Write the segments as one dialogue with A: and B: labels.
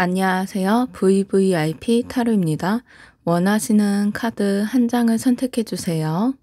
A: 안녕하세요. VVIP 타로입니다. 원하시는 카드 한 장을 선택해 주세요.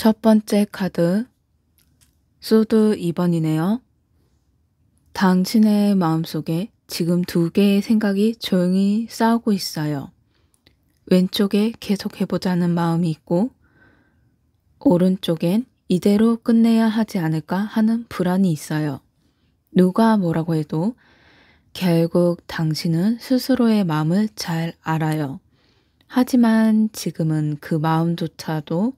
A: 첫 번째 카드, 소드 2번이네요. 당신의 마음속에 지금 두 개의 생각이 조용히 싸우고 있어요. 왼쪽에 계속 해보자는 마음이 있고, 오른쪽엔 이대로 끝내야 하지 않을까 하는 불안이 있어요. 누가 뭐라고 해도 결국 당신은 스스로의 마음을 잘 알아요. 하지만 지금은 그 마음조차도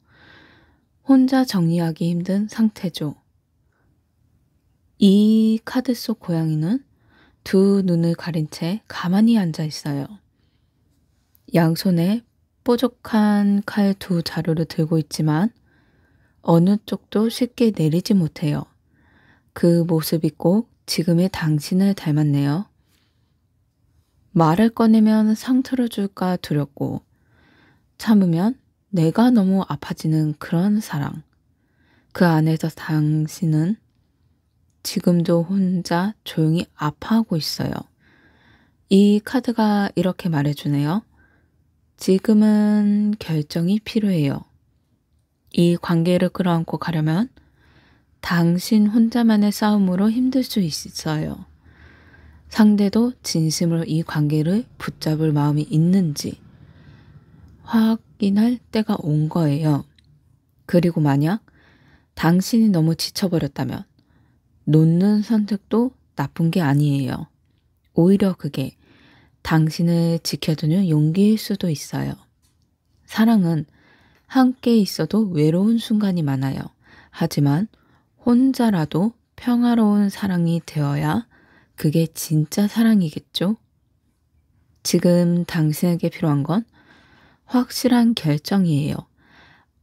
A: 혼자 정리하기 힘든 상태죠. 이 카드 속 고양이는 두 눈을 가린 채 가만히 앉아 있어요. 양손에 뾰족한 칼 두 자루를 들고 있지만 어느 쪽도 쉽게 내리지 못해요. 그 모습이 꼭 지금의 당신을 닮았네요. 말을 꺼내면 상처를 줄까 두렵고 참으면 내가 너무 아파지는 그런 사랑. 그 안에서 당신은 지금도 혼자 조용히 아파하고 있어요. 이 카드가 이렇게 말해주네요. 지금은 결정이 필요해요. 이 관계를 끌어안고 가려면 당신 혼자만의 싸움으로 힘들 수 있어요. 상대도 진심으로 이 관계를 붙잡을 마음이 있는지 확인할 때가 온 거예요. 그리고 만약 당신이 너무 지쳐버렸다면 놓는 선택도 나쁜 게 아니에요. 오히려 그게 당신을 지켜주는 용기일 수도 있어요. 사랑은 함께 있어도 외로운 순간이 많아요. 하지만 혼자라도 평화로운 사랑이 되어야 그게 진짜 사랑이겠죠? 지금 당신에게 필요한 건 확실한 결정이에요.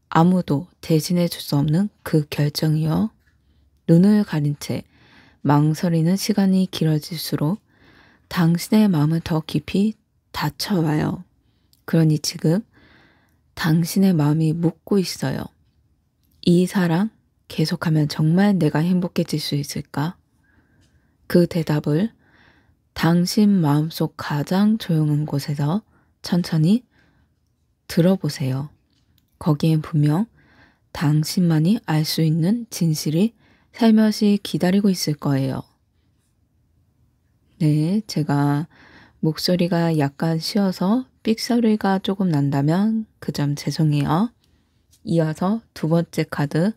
A: 아무도 대신해 줄 수 없는 그 결정이요. 눈을 가린 채 망설이는 시간이 길어질수록 당신의 마음은 더 깊이 닫혀와요. 그러니 지금 당신의 마음이 묻고 있어요. 이 사랑 계속하면 정말 내가 행복해질 수 있을까? 그 대답을 당신 마음속 가장 조용한 곳에서 천천히 들어보세요. 거기엔 분명 당신만이 알 수 있는 진실이 살며시 기다리고 있을 거예요. 네, 제가 목소리가 약간 쉬어서 삑소리가 조금 난다면 그 점 죄송해요. 이어서 두 번째 카드,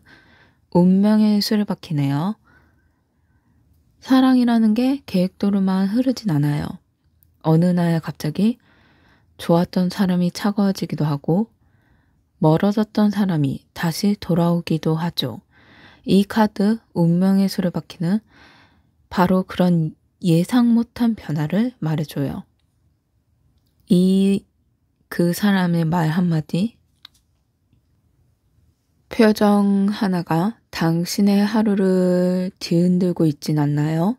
A: 운명의 수레바퀴네요. 사랑이라는 게 계획대로만 흐르진 않아요. 어느 날 갑자기 좋았던 사람이 차가워지기도 하고 멀어졌던 사람이 다시 돌아오기도 하죠. 이 카드 운명의 수레바퀴는 바로 그런 예상 못한 변화를 말해줘요. 그 사람의 말 한마디, 표정 하나가 당신의 하루를 뒤흔들고 있진 않나요?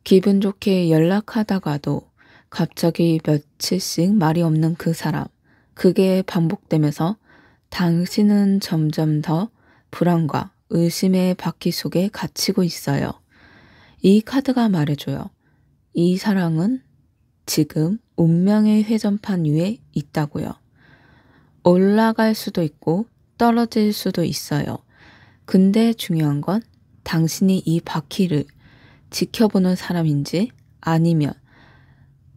A: 기분 좋게 연락하다가도 갑자기 며칠씩 말이 없는 그 사람. 그게 반복되면서 당신은 점점 더 불안과 의심의 바퀴 속에 갇히고 있어요. 이 카드가 말해줘요. 이 사랑은 지금 운명의 회전판 위에 있다고요. 올라갈 수도 있고 떨어질 수도 있어요. 근데 중요한 건 당신이 이 바퀴를 지켜보는 사람인지 아니면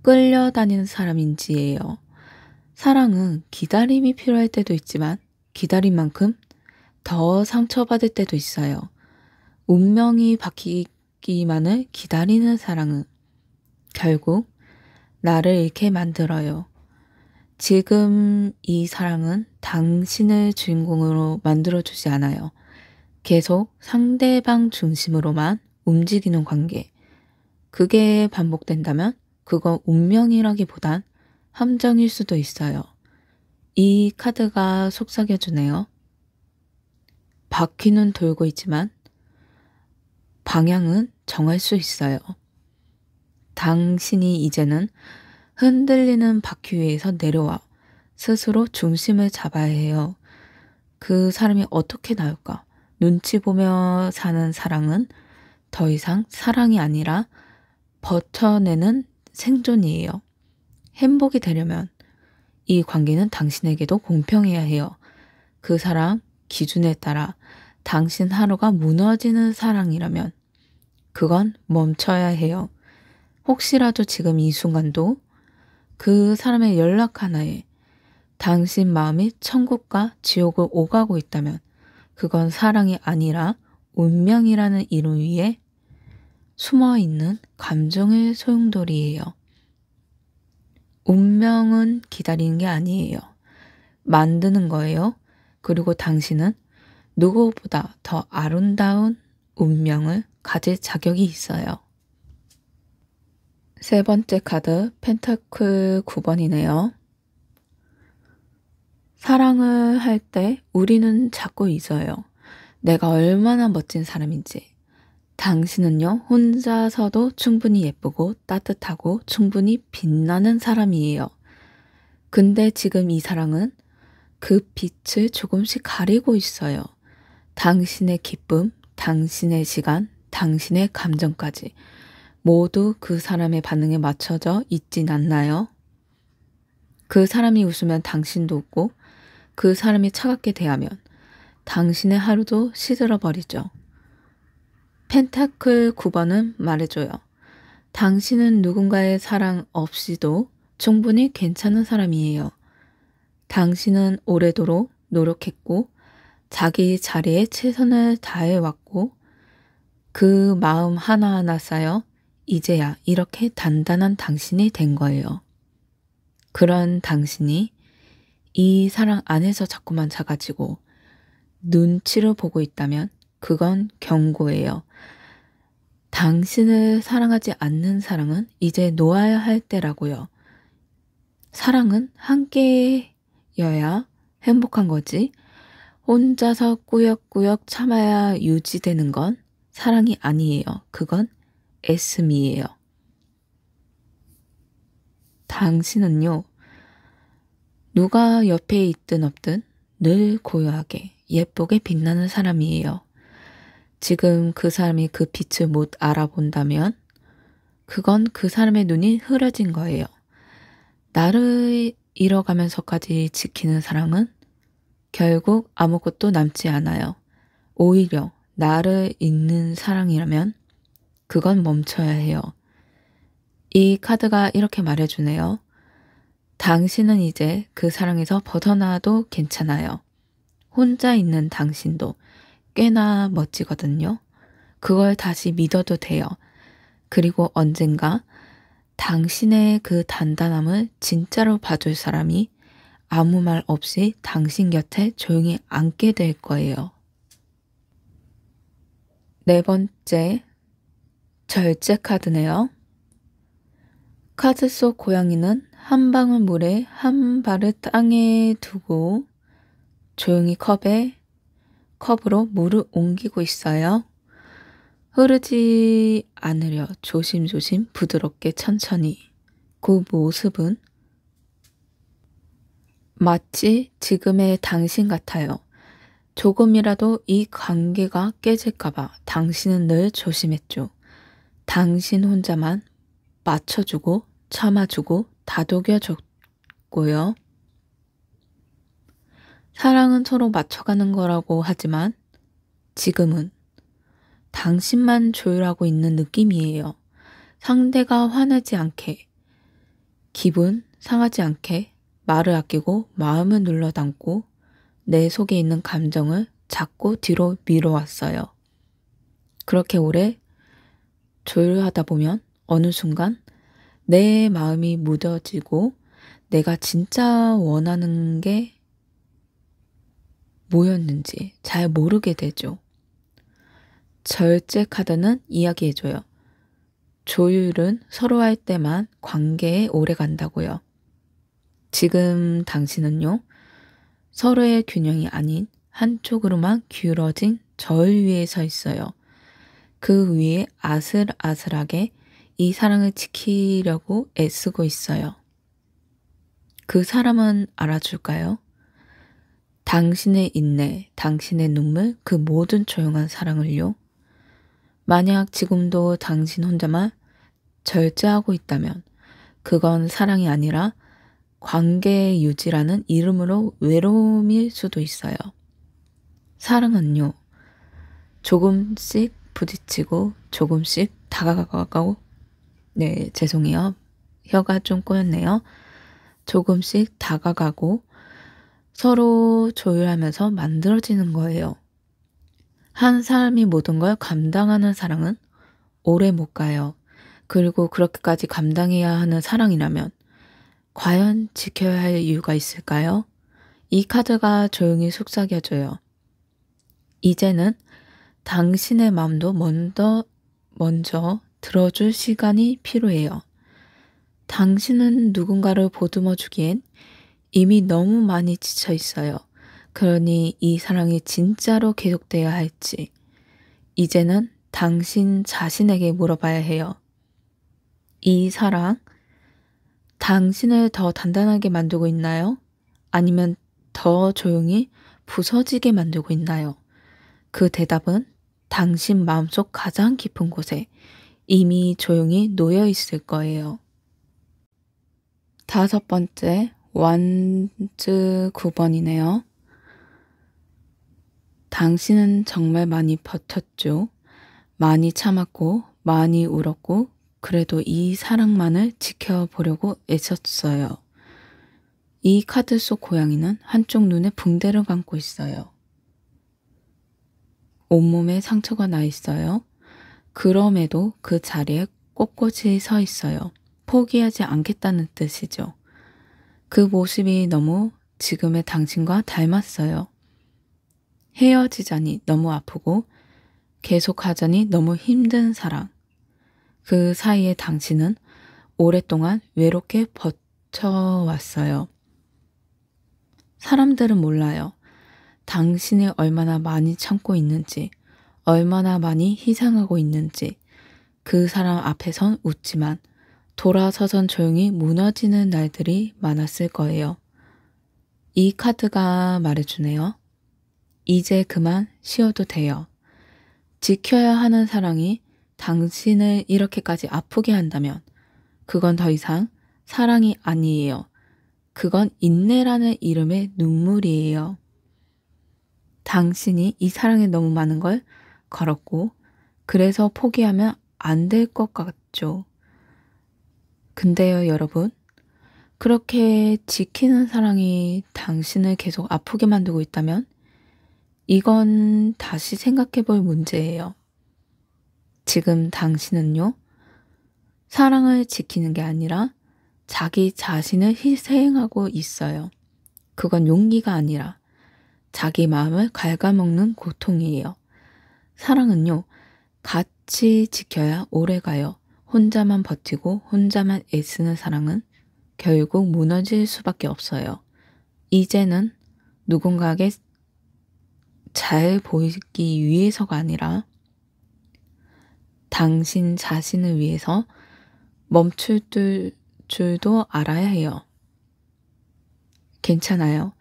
A: 끌려다니는 사람인지예요. 사랑은 기다림이 필요할 때도 있지만 기다린 만큼 더 상처받을 때도 있어요. 운명이 바뀌기만을 기다리는 사랑은 결국 나를 잃게 만들어요. 지금 이 사랑은 당신을 주인공으로 만들어주지 않아요. 계속 상대방 중심으로만 움직이는 관계. 그게 반복된다면 그건 운명이라기보단 함정일 수도 있어요. 이 카드가 속삭여주네요. 바퀴는 돌고 있지만 방향은 정할 수 있어요. 당신이 이제는 흔들리는 바퀴 위에서 내려와 스스로 중심을 잡아야 해요. 그 사람이 어떻게 나올까? 눈치 보며 사는 사랑은 더 이상 사랑이 아니라 버텨내는 생존이에요. 행복이 되려면 이 관계는 당신에게도 공평해야 해요. 그 사람 기준에 따라 당신 하루가 무너지는 사랑이라면 그건 멈춰야 해요. 혹시라도 지금 이 순간도 그 사람의 연락 하나에 당신 마음이 천국과 지옥을 오가고 있다면 그건 사랑이 아니라 운명이라는 이름 위에 숨어있는 감정의 소용돌이에요. 운명은 기다리는 게 아니에요. 만드는 거예요. 그리고 당신은 누구보다 더 아름다운 운명을 가질 자격이 있어요. 세 번째 카드 펜타클 9번이네요. 사랑을 할 때 우리는 자꾸 잊어요. 내가 얼마나 멋진 사람인지. 당신은요, 혼자서도 충분히 예쁘고 따뜻하고 충분히 빛나는 사람이에요. 근데 지금 이 사랑은 그 빛을 조금씩 가리고 있어요. 당신의 기쁨, 당신의 시간, 당신의 감정까지 모두 그 사람의 반응에 맞춰져 있진 않나요? 그 사람이 웃으면 당신도 웃고 그 사람이 차갑게 대하면 당신의 하루도 시들어 버리죠. 펜타클 9번은 말해줘요. 당신은 누군가의 사랑 없이도 충분히 괜찮은 사람이에요. 당신은 오래도록 노력했고 자기 자리에 최선을 다해왔고 그 마음 하나하나 쌓여 이제야 이렇게 단단한 당신이 된 거예요. 그런 당신이 이 사랑 안에서 자꾸만 작아지고 눈치를 보고 있다면 그건 경고예요. 당신을 사랑하지 않는 사랑은 이제 놓아야 할 때라고요. 사랑은 함께여야 행복한 거지. 혼자서 꾸역꾸역 참아야 유지되는 건 사랑이 아니에요. 그건 애씀이에요. 당신은요, 누가 옆에 있든 없든 늘 고요하게 예쁘게 빛나는 사람이에요. 지금 그 사람이 그 빛을 못 알아본다면 그건 그 사람의 눈이 흐려진 거예요. 나를 잃어가면서까지 지키는 사랑은 결국 아무것도 남지 않아요. 오히려 나를 잃는 사랑이라면 그건 멈춰야 해요. 이 카드가 이렇게 말해주네요. 당신은 이제 그 사랑에서 벗어나도 괜찮아요. 혼자 있는 당신도 꽤나 멋지거든요. 그걸 다시 믿어도 돼요. 그리고 언젠가 당신의 그 단단함을 진짜로 봐줄 사람이 아무 말 없이 당신 곁에 조용히 앉게 될 거예요. 네 번째, 절제 카드네요. 카드 속 고양이는 한 방울 물에 한 발을 땅에 두고 조용히 컵으로 물을 옮기고 있어요. 흐르지 않으려 조심조심 부드럽게 천천히. 그 모습은 마치 지금의 당신 같아요. 조금이라도 이 관계가 깨질까봐 당신은 늘 조심했죠. 당신 혼자만 맞춰주고 참아주고 다독여줬고요. 사랑은 서로 맞춰가는 거라고 하지만 지금은 당신만 조율하고 있는 느낌이에요. 상대가 화내지 않게, 기분 상하지 않게 말을 아끼고 마음을 눌러 담고 내 속에 있는 감정을 자꾸 뒤로 밀어왔어요. 그렇게 오래 조율하다 보면 어느 순간 내 마음이 무뎌지고 내가 진짜 원하는 게 뭐였는지 잘 모르게 되죠. 절제 카드는 이야기해줘요. 조율은 서로 할 때만 관계에 오래 간다고요. 지금 당신은요, 서로의 균형이 아닌 한쪽으로만 기울어진 절 위에 서 있어요. 그 위에 아슬아슬하게 이 사랑을 지키려고 애쓰고 있어요. 그 사람은 알아줄까요? 당신의 인내, 당신의 눈물, 그 모든 조용한 사랑을요. 만약 지금도 당신 혼자만 절제하고 있다면 그건 사랑이 아니라 관계 유지라는 이름으로 외로움일 수도 있어요. 사랑은요, 조금씩 부딪히고 조금씩 다가가고, 네, 죄송해요. 혀가 좀 꼬였네요. 조금씩 다가가고 서로 조율하면서 만들어지는 거예요. 한 사람이 모든 걸 감당하는 사랑은 오래 못 가요. 그리고 그렇게까지 감당해야 하는 사랑이라면 과연 지켜야 할 이유가 있을까요? 이 카드가 조용히 속삭여줘요. 이제는 당신의 마음도 먼저 들어줄 시간이 필요해요. 당신은 누군가를 보듬어 주기엔 이미 너무 많이 지쳐 있어요. 그러니 이 사랑이 진짜로 계속돼야 할지 이제는 당신 자신에게 물어봐야 해요. 이 사랑, 당신을 더 단단하게 만들고 있나요? 아니면 더 조용히 부서지게 만들고 있나요? 그 대답은 당신 마음속 가장 깊은 곳에 이미 조용히 놓여 있을 거예요. 다섯 번째, 완즈 9번이네요. 당신은 정말 많이 버텼죠. 많이 참았고, 많이 울었고, 그래도 이 사랑만을 지켜보려고 애썼어요. 이 카드 속 고양이는 한쪽 눈에 붕대를 감고 있어요. 온몸에 상처가 나 있어요. 그럼에도 그 자리에 꼿꼿이 서 있어요. 포기하지 않겠다는 뜻이죠. 그 모습이 너무 지금의 당신과 닮았어요. 헤어지자니 너무 아프고 계속하자니 너무 힘든 사랑. 그 사이에 당신은 오랫동안 외롭게 버텨왔어요. 사람들은 몰라요. 당신이 얼마나 많이 참고 있는지, 얼마나 많이 희생하고 있는지. 그 사람 앞에선 웃지만 돌아서선 조용히 무너지는 날들이 많았을 거예요. 이 카드가 말해주네요. 이제 그만 쉬어도 돼요. 지켜야 하는 사랑이 당신을 이렇게까지 아프게 한다면 그건 더 이상 사랑이 아니에요. 그건 인내라는 이름의 눈물이에요. 당신이 이 사랑에 너무 많은 걸 걸었고 그래서 포기하면 안 될 것 같죠. 근데요, 여러분. 그렇게 지키는 사랑이 당신을 계속 아프게 만들고 있다면 이건 다시 생각해 볼 문제예요. 지금 당신은요, 사랑을 지키는 게 아니라 자기 자신을 희생하고 있어요. 그건 용기가 아니라 자기 마음을 갉아먹는 고통이에요. 사랑은요, 같이 지켜야 오래 가요. 혼자만 버티고 혼자만 애쓰는 사랑은 결국 무너질 수밖에 없어요. 이제는 누군가에게 잘 보이기 위해서가 아니라 당신 자신을 위해서 멈출 줄도 알아야 해요. 괜찮아요.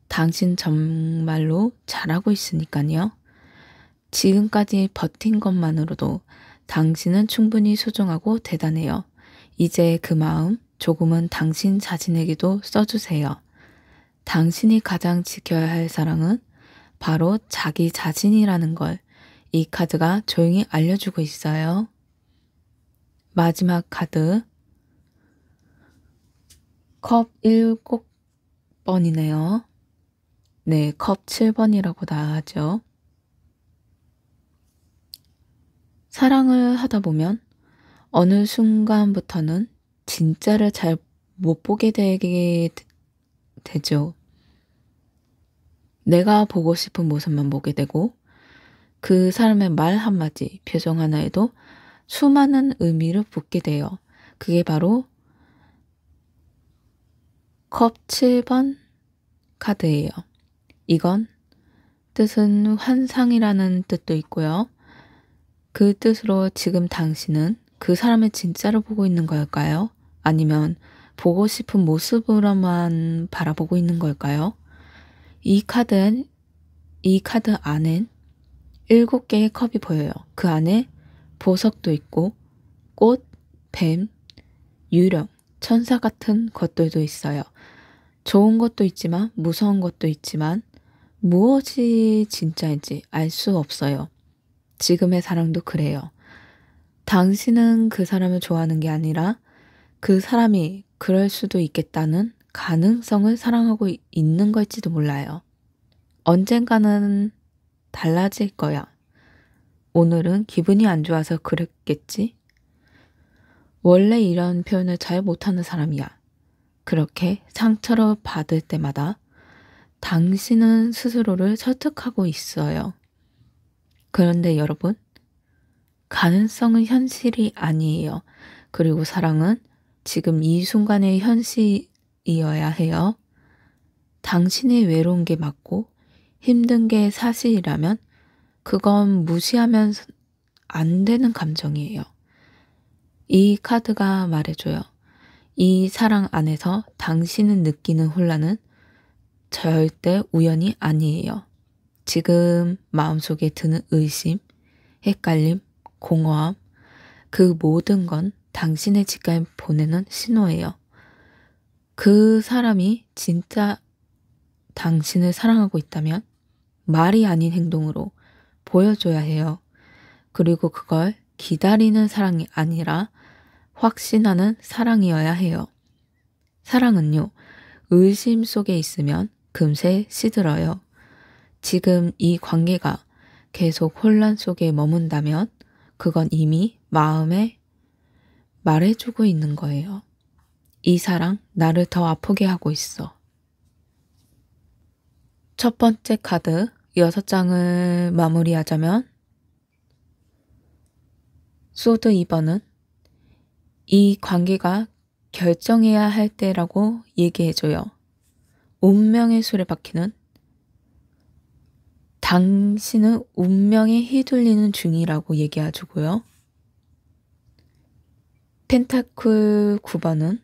A: 당신 정말로 잘하고 있으니까요. 지금까지 버틴 것만으로도 당신은 충분히 소중하고 대단해요. 이제 그 마음 조금은 당신 자신에게도 써주세요. 당신이 가장 지켜야 할 사랑은 바로 자기 자신이라는 걸 이 카드가 조용히 알려주고 있어요. 마지막 카드, 컵 7번이네요. 네, 컵 7번이라고 나가죠. 사랑을 하다 보면 어느 순간부터는 진짜를 잘 못 보게 되죠. 내가 보고 싶은 모습만 보게 되고 그 사람의 말 한마디, 표정 하나에도 수많은 의미를 붓게 돼요. 그게 바로 컵 7번 카드예요. 이건 뜻은 환상이라는 뜻도 있고요. 그 뜻으로 지금 당신은 그 사람을 진짜로 보고 있는 걸까요? 아니면 보고 싶은 모습으로만 바라보고 있는 걸까요? 이 카드 안엔 7개의 컵이 보여요. 그 안에 보석도 있고 꽃, 뱀, 유령, 천사 같은 것들도 있어요. 좋은 것도 있지만 무서운 것도 있지만 무엇이 진짜인지 알 수 없어요. 지금의 사랑도 그래요. 당신은 그 사람을 좋아하는 게 아니라 그 사람이 그럴 수도 있겠다는 가능성을 사랑하고 있는 걸지도 몰라요. 언젠가는 달라질 거야. 오늘은 기분이 안 좋아서 그랬겠지? 원래 이런 표현을 잘 못하는 사람이야. 그렇게 상처를 받을 때마다 당신은 스스로를 설득하고 있어요. 그런데 여러분, 가능성은 현실이 아니에요. 그리고 사랑은 지금 이 순간의 현실이어야 해요. 당신이 외로운 게 맞고 힘든 게 사실이라면 그건 무시하면 안 되는 감정이에요. 이 카드가 말해줘요. 이 사랑 안에서 당신은 느끼는 혼란은 절대 우연이 아니에요. 지금 마음속에 드는 의심, 헷갈림, 공허함, 그 모든 건 당신의 직감에 보내는 신호예요. 그 사람이 진짜 당신을 사랑하고 있다면 말이 아닌 행동으로 보여줘야 해요. 그리고 그걸 기다리는 사랑이 아니라 확신하는 사랑이어야 해요. 사랑은요, 의심 속에 있으면 금세 시들어요. 지금 이 관계가 계속 혼란 속에 머문다면 그건 이미 마음에 말해주고 있는 거예요. 이 사랑 나를 더 아프게 하고 있어. 첫 번째 카드 6장을 마무리하자면 소드 2번은 이 관계가 결정해야 할 때라고 얘기해줘요. 운명의 수레바퀴는 당신은 운명에 휘둘리는 중이라고 얘기해주고요. 펜타클 9번은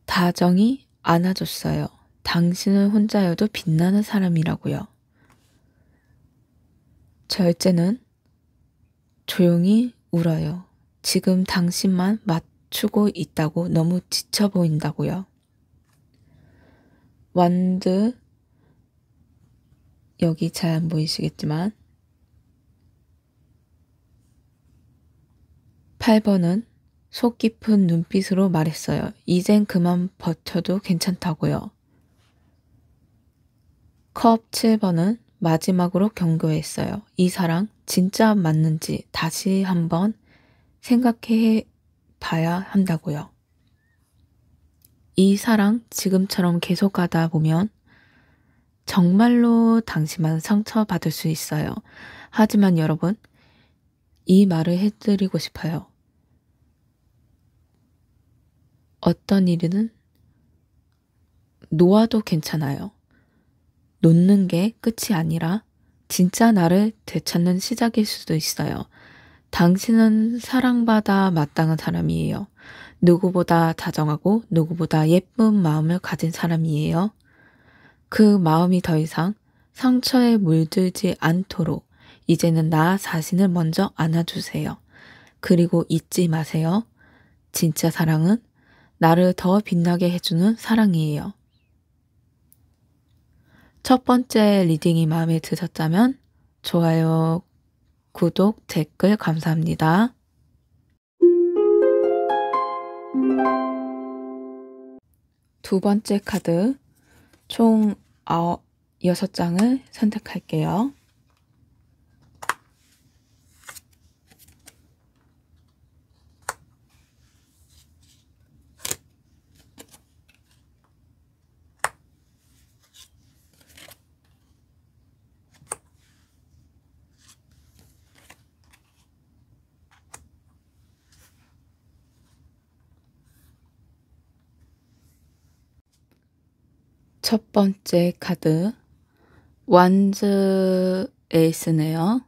A: 다정히 안아줬어요. 당신은 혼자여도 빛나는 사람이라고요. 절제는 조용히 울어요. 지금 당신만 맞추고 있다고 너무 지쳐 보인다고요. 완드, 여기 잘 안 보이시겠지만 8번은 속 깊은 눈빛으로 말했어요. 이젠 그만 버텨도 괜찮다고요. 컵 7번은 마지막으로 경고했어요. 이 사랑 진짜 맞는지 다시 한번 생각해 봐야 한다고요. 이 사랑 지금처럼 계속 가다 보면 정말로 당신만 상처받을 수 있어요. 하지만 여러분, 이 말을 해드리고 싶어요. 어떤 일은 놓아도 괜찮아요. 놓는 게 끝이 아니라 진짜 나를 되찾는 시작일 수도 있어요. 당신은 사랑받아 마땅한 사람이에요. 누구보다 다정하고 누구보다 예쁜 마음을 가진 사람이에요. 그 마음이 더 이상 상처에 물들지 않도록 이제는 나 자신을 먼저 안아주세요. 그리고 잊지 마세요. 진짜 사랑은 나를 더 빛나게 해주는 사랑이에요. 첫 번째 리딩이 마음에 드셨다면 좋아요, 구독, 댓글 감사합니다. 두 번째 카드 총 6장을 선택할게요. 첫 번째 카드 완즈 에이스네요.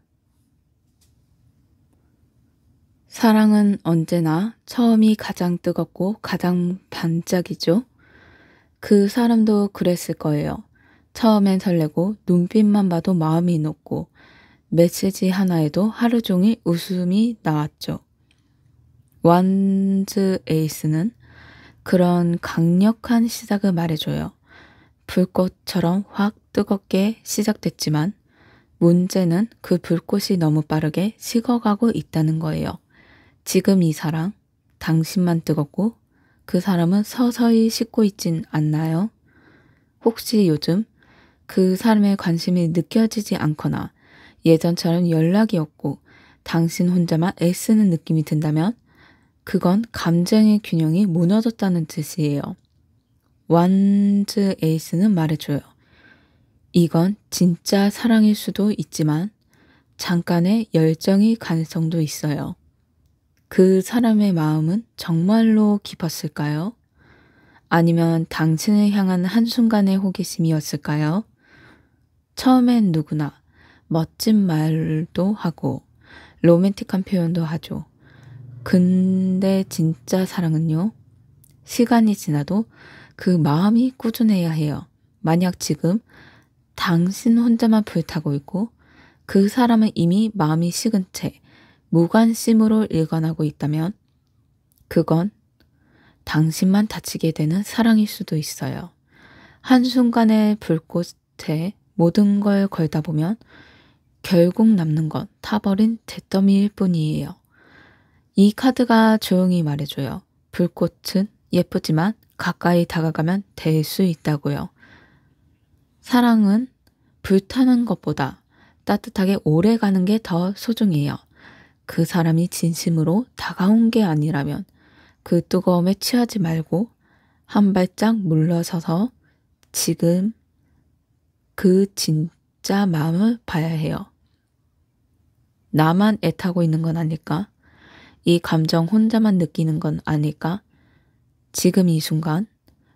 A: 사랑은 언제나 처음이 가장 뜨겁고 가장 반짝이죠. 그 사람도 그랬을 거예요. 처음엔 설레고 눈빛만 봐도 마음이 녹고 메시지 하나에도 하루 종일 웃음이 나왔죠. 완즈 에이스는 그런 강력한 시작을 말해줘요. 불꽃처럼 확 뜨겁게 시작됐지만 문제는 그 불꽃이 너무 빠르게 식어가고 있다는 거예요. 지금 이 사랑, 당신만 뜨겁고 그 사람은 서서히 식고 있진 않나요? 혹시 요즘 그 사람의 관심이 느껴지지 않거나 예전처럼 연락이 없고 당신 혼자만 애쓰는 느낌이 든다면 그건 감정의 균형이 무너졌다는 뜻이에요. 완즈 에이스는 말해줘요. 이건 진짜 사랑일 수도 있지만 잠깐의 열정이 가능성도 있어요. 그 사람의 마음은 정말로 깊었을까요? 아니면 당신을 향한 한순간의 호기심이었을까요? 처음엔 누구나 멋진 말도 하고 로맨틱한 표현도 하죠. 근데 진짜 사랑은요? 시간이 지나도 그 마음이 꾸준해야 해요. 만약 지금 당신 혼자만 불타고 있고 그 사람은 이미 마음이 식은 채 무관심으로 일관하고 있다면 그건 당신만 다치게 되는 사랑일 수도 있어요. 한순간의 불꽃에 모든 걸 걸다 보면 결국 남는 건 타버린 잿더미일 뿐이에요. 이 카드가 조용히 말해줘요. 불꽃은 예쁘지만 가까이 다가가면 될 수 있다고요. 사랑은 불타는 것보다 따뜻하게 오래 가는 게 더 소중해요. 그 사람이 진심으로 다가온 게 아니라면 그 뜨거움에 취하지 말고 한 발짝 물러서서 지금 그 진짜 마음을 봐야 해요. 나만 애타고 있는 건 아닐까? 이 감정 혼자만 느끼는 건 아닐까? 지금 이 순간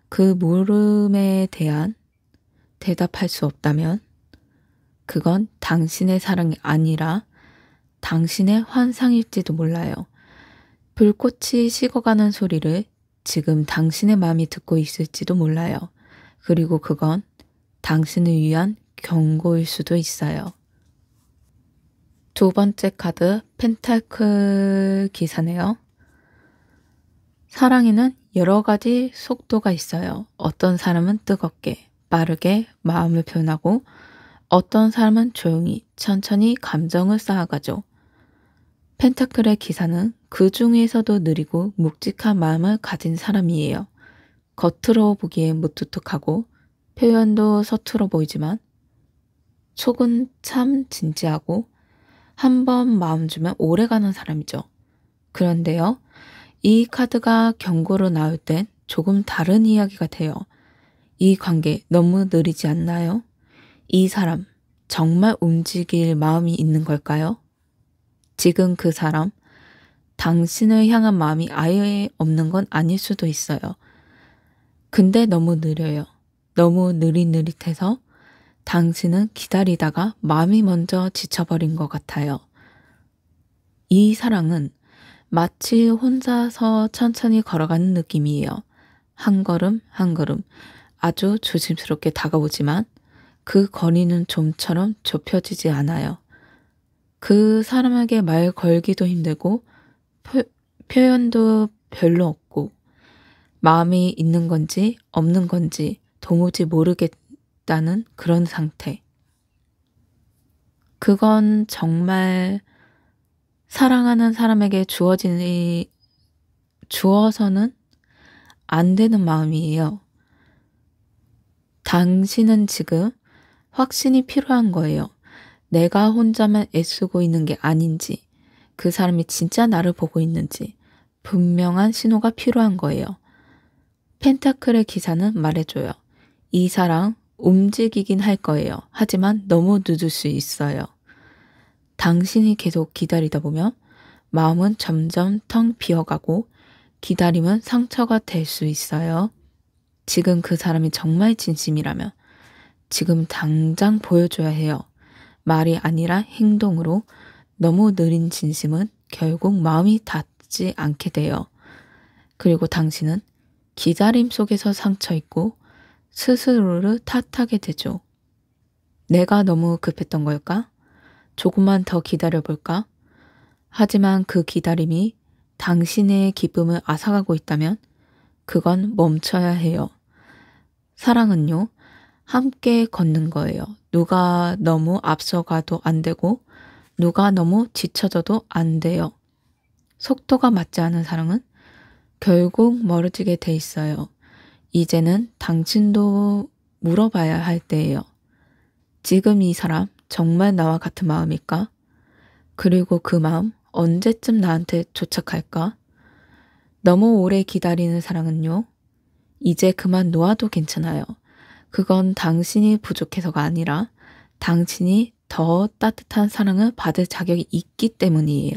A: 그 물음에 대한 대답할 수 없다면 그건 당신의 사랑이 아니라 당신의 환상일지도 몰라요. 불꽃이 식어가는 소리를 지금 당신의 마음이 듣고 있을지도 몰라요. 그리고 그건 당신을 위한 경고일 수도 있어요. 두 번째 카드 펜타클 기사네요. 사랑에는 여러 가지 속도가 있어요. 어떤 사람은 뜨겁게, 빠르게 마음을 표현하고 어떤 사람은 조용히, 천천히 감정을 쌓아가죠. 펜타클의 기사는 그 중에서도 느리고 묵직한 마음을 가진 사람이에요. 겉으로 보기엔 무뚝뚝하고 표현도 서툴어 보이지만 속은 참 진지하고 한 번 마음 주면 오래가는 사람이죠. 그런데요, 이 카드가 경고로 나올 땐 조금 다른 이야기가 돼요. 이 관계 너무 느리지 않나요? 이 사람 정말 움직일 마음이 있는 걸까요? 지금 그 사람 당신을 향한 마음이 아예 없는 건 아닐 수도 있어요. 근데 너무 느려요. 너무 느릿느릿해서 당신은 기다리다가 마음이 먼저 지쳐버린 것 같아요. 이 사랑은 마치 혼자서 천천히 걸어가는 느낌이에요. 한 걸음 한 걸음 아주 조심스럽게 다가오지만 그 거리는 좀처럼 좁혀지지 않아요. 그 사람에게 말 걸기도 힘들고 표현도 별로 없고 마음이 있는 건지 없는 건지 도무지 모르겠다는 그런 상태. 그건 정말 사랑하는 사람에게 주어서는 안 되는 마음이에요. 당신은 지금 확신이 필요한 거예요. 내가 혼자만 애쓰고 있는 게 아닌지, 그 사람이 진짜 나를 보고 있는지 분명한 신호가 필요한 거예요. 펜타클의 기사는 말해줘요. 이 사람 움직이긴 할 거예요. 하지만 너무 늦을 수 있어요. 당신이 계속 기다리다 보면 마음은 점점 텅 비어가고 기다림은 상처가 될 수 있어요. 지금 그 사람이 정말 진심이라면 지금 당장 보여줘야 해요. 말이 아니라 행동으로. 너무 느린 진심은 결국 마음이 닿지 않게 돼요. 그리고 당신은 기다림 속에서 상처 입고 스스로를 탓하게 되죠. 내가 너무 급했던 걸까? 조금만 더 기다려볼까? 하지만 그 기다림이 당신의 기쁨을 앗아가고 있다면 그건 멈춰야 해요. 사랑은요, 함께 걷는 거예요. 누가 너무 앞서가도 안 되고 누가 너무 지쳐져도 안 돼요. 속도가 맞지 않은 사랑은 결국 멀어지게 돼 있어요. 이제는 당신도 물어봐야 할 때예요. 지금 이 사람 정말 나와 같은 마음일까? 그리고 그 마음 언제쯤 나한테 도착할까? 너무 오래 기다리는 사랑은요, 이제 그만 놓아도 괜찮아요. 그건 당신이 부족해서가 아니라 당신이 더 따뜻한 사랑을 받을 자격이 있기 때문이에요.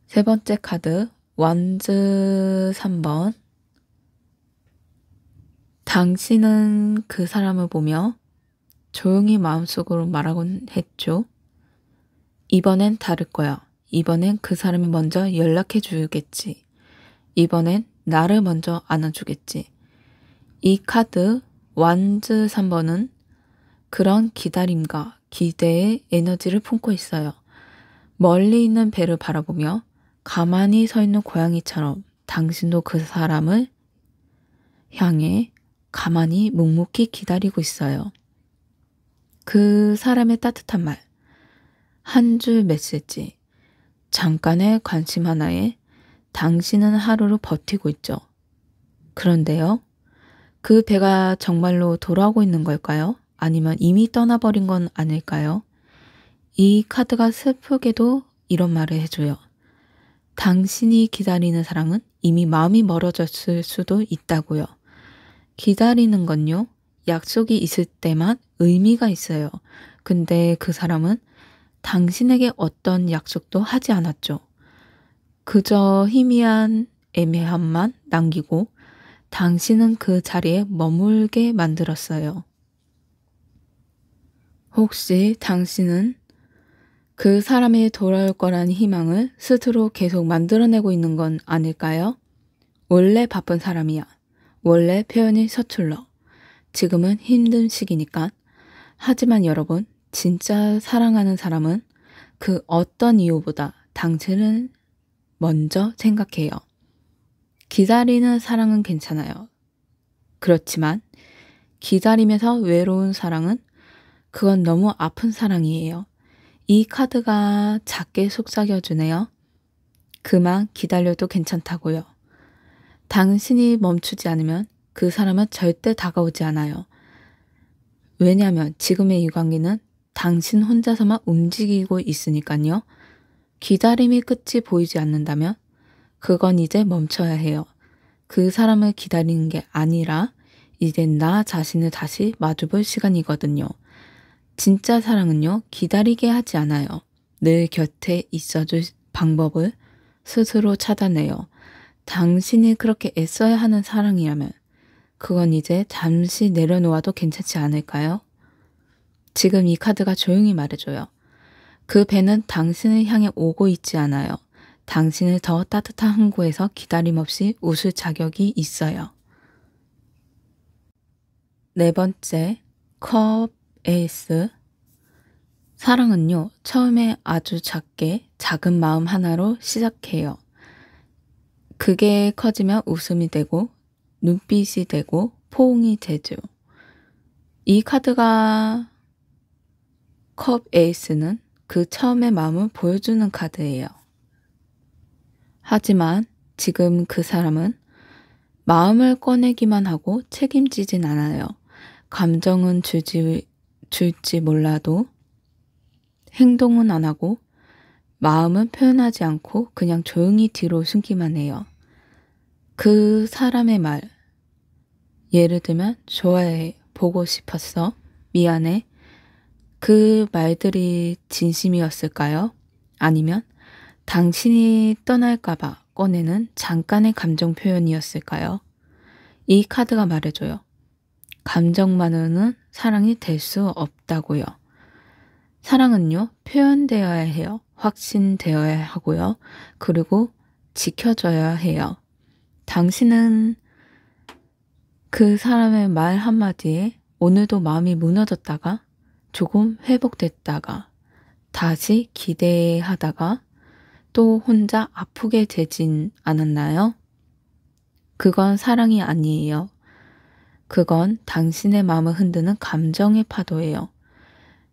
A: 세 번째 카드, 완즈 3번. 당신은 그 사람을 보며 조용히 마음속으로 말하곤 했죠. 이번엔 다를 거야. 이번엔 그 사람이 먼저 연락해 주겠지. 이번엔 나를 먼저 안아주겠지. 이 카드 완즈 3번은 그런 기다림과 기대의 에너지를 품고 있어요. 멀리 있는 배를 바라보며 가만히 서 있는 고양이처럼 당신도 그 사람을 향해 가만히 묵묵히 기다리고 있어요. 그 사람의 따뜻한 말, 한 줄 메시지, 잠깐의 관심 하나에 당신은 하루를 버티고 있죠. 그런데요, 그 배가 정말로 돌아오고 있는 걸까요? 아니면 이미 떠나버린 건 아닐까요? 이 카드가 슬프게도 이런 말을 해줘요. 당신이 기다리는 사랑은 이미 마음이 멀어졌을 수도 있다고요. 기다리는 건요, 약속이 있을 때만 의미가 있어요. 근데 그 사람은 당신에게 어떤 약속도 하지 않았죠. 그저 희미한 애매함만 남기고 당신은 그 자리에 머물게 만들었어요. 혹시 당신은 그 사람이 돌아올 거라는 희망을 스스로 계속 만들어내고 있는 건 아닐까요? 원래 바쁜 사람이야. 원래 표현이 서툴러. 지금은 힘든 시기니까. 하지만 여러분, 진짜 사랑하는 사람은 그 어떤 이유보다 당신을 먼저 생각해요. 기다리는 사랑은 괜찮아요. 그렇지만 기다리면서 외로운 사랑은 그건 너무 아픈 사랑이에요. 이 카드가 작게 속삭여주네요. 그만 기다려도 괜찮다고요. 당신이 멈추지 않으면 그 사람은 절대 다가오지 않아요. 왜냐하면 지금의 이 관계는 당신 혼자서만 움직이고 있으니까요. 기다림이 끝이 보이지 않는다면 그건 이제 멈춰야 해요. 그 사람을 기다리는 게 아니라 이제 나 자신을 다시 마주볼 시간이거든요. 진짜 사랑은요, 기다리게 하지 않아요. 늘 곁에 있어줄 방법을 스스로 찾아내요. 당신이 그렇게 애써야 하는 사랑이라면 그건 이제 잠시 내려놓아도 괜찮지 않을까요? 지금 이 카드가 조용히 말해줘요. 그 배는 당신을 향해 오고 있지 않아요. 당신을 더 따뜻한 항구에서 기다림 없이 웃을 자격이 있어요. 네 번째, 컵 에이스. 사랑은요, 처음에 아주 작은 마음 하나로 시작해요. 그게 커지면 웃음이 되고, 눈빛이 되고, 포옹이 되죠. 이 카드가 컵 에이스는 그 처음의 마음을 보여주는 카드예요. 하지만 지금 그 사람은 마음을 꺼내기만 하고 책임지진 않아요. 감정은 줄지 몰라도 행동은 안 하고 마음은 표현하지 않고 그냥 조용히 뒤로 숨기만 해요. 그 사람의 말, 예를 들면 좋아해, 보고 싶었어, 미안해, 그 말들이 진심이었을까요? 아니면 당신이 떠날까봐 꺼내는 잠깐의 감정 표현이었을까요? 이 카드가 말해줘요. 감정만으로는 사랑이 될 수 없다고요. 사랑은요, 표현되어야 해요. 확신되어야 하고요. 그리고 지켜져야 해요. 당신은 그 사람의 말 한마디에 오늘도 마음이 무너졌다가 조금 회복됐다가 다시 기대하다가 또 혼자 아프게 되진 않았나요? 그건 사랑이 아니에요. 그건 당신의 마음을 흔드는 감정의 파도예요.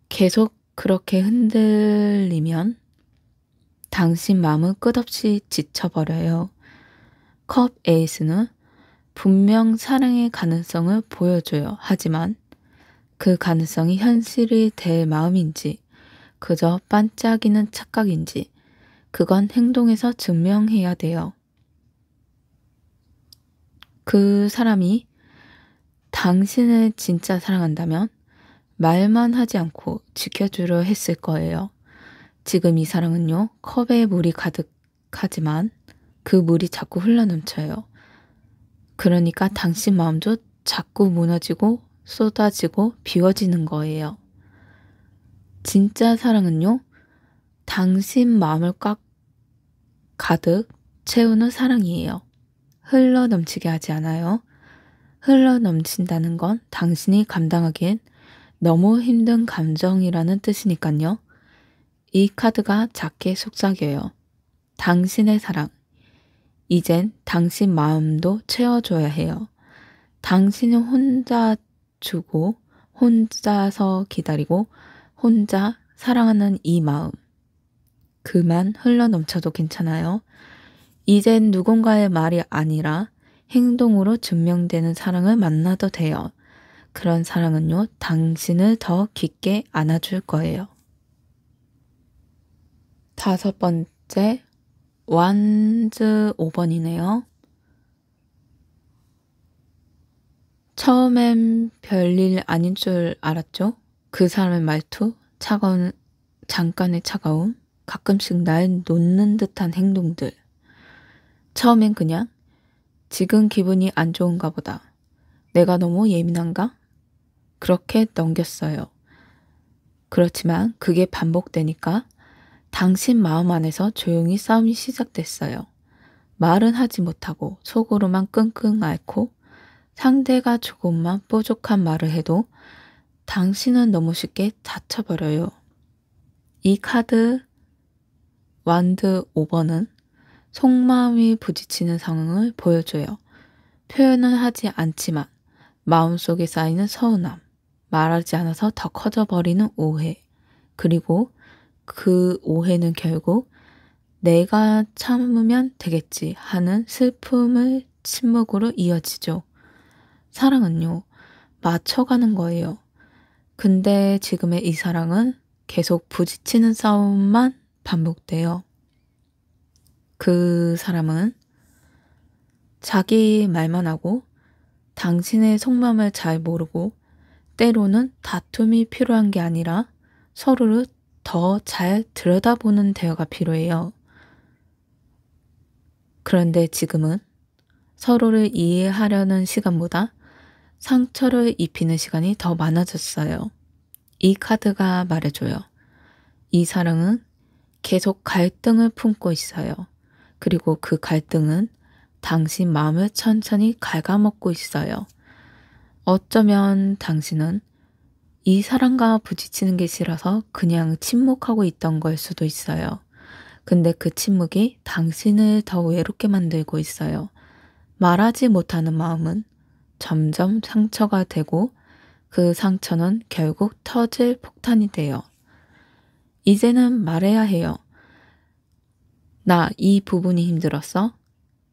A: 계속 그렇게 흔들리면 당신 마음은 끝없이 지쳐버려요. 컵 에이스는 분명 사랑의 가능성을 보여줘요. 하지만 그 가능성이 현실이 될 마음인지 그저 반짝이는 착각인지 그건 행동에서 증명해야 돼요. 그 사람이 당신을 진짜 사랑한다면 말만 하지 않고 지켜주려 했을 거예요. 지금 이 사랑은요, 컵에 물이 가득하지만 그 물이 자꾸 흘러넘쳐요. 그러니까 당신 마음도 자꾸 무너지고 쏟아지고 비워지는 거예요. 진짜 사랑은요, 당신 마음을 꽉 가득 채우는 사랑이에요. 흘러넘치게 하지 않아요. 흘러넘친다는 건 당신이 감당하기엔 너무 힘든 감정이라는 뜻이니까요. 이 카드가 작게 속삭여요. 당신의 사랑. 이젠 당신 마음도 채워줘야 해요. 당신은 혼자 주고 혼자서 기다리고 혼자 사랑하는 이 마음. 그만 흘러넘쳐도 괜찮아요. 이젠 누군가의 말이 아니라 행동으로 증명되는 사랑을 만나도 돼요. 그런 사랑은요, 당신을 더 깊게 안아줄 거예요. 다섯 번째, 완즈 5번이네요. 처음엔 별일 아닌 줄 알았죠? 그 사람의 말투, 잠깐의 차가움, 가끔씩 날 놓는 듯한 행동들. 처음엔 그냥 지금 기분이 안 좋은가 보다. 내가 너무 예민한가? 그렇게 넘겼어요. 그렇지만 그게 반복되니까 당신 마음 안에서 조용히 싸움이 시작됐어요. 말은 하지 못하고 속으로만 끙끙 앓고 상대가 조금만 뾰족한 말을 해도 당신은 너무 쉽게 다쳐버려요. 이 카드 완드 5번은 속마음이 부딪히는 상황을 보여줘요. 표현은 하지 않지만 마음속에 쌓이는 서운함, 말하지 않아서 더 커져버리는 오해, 그리고 그 오해는 결국 내가 참으면 되겠지 하는 슬픔을 침묵으로 이어지죠. 사랑은요, 맞춰가는 거예요. 근데 지금의 이 사랑은 계속 부딪히는 싸움만 반복돼요. 그 사람은 자기 말만 하고 당신의 속마음을 잘 모르고 때로는 다툼이 필요한 게 아니라 서로를 더 잘 들여다보는 대화가 필요해요. 그런데 지금은 서로를 이해하려는 시간보다 상처를 입히는 시간이 더 많아졌어요. 이 카드가 말해줘요. 이 사랑은 계속 갈등을 품고 있어요. 그리고 그 갈등은 당신 마음을 천천히 갉아먹고 있어요. 어쩌면 당신은 이 사람과 부딪히는 게 싫어서 그냥 침묵하고 있던 걸 수도 있어요. 근데 그 침묵이 당신을 더 외롭게 만들고 있어요. 말하지 못하는 마음은 점점 상처가 되고 그 상처는 결국 터질 폭탄이 돼요. 이제는 말해야 해요. 나 이 부분이 힘들었어.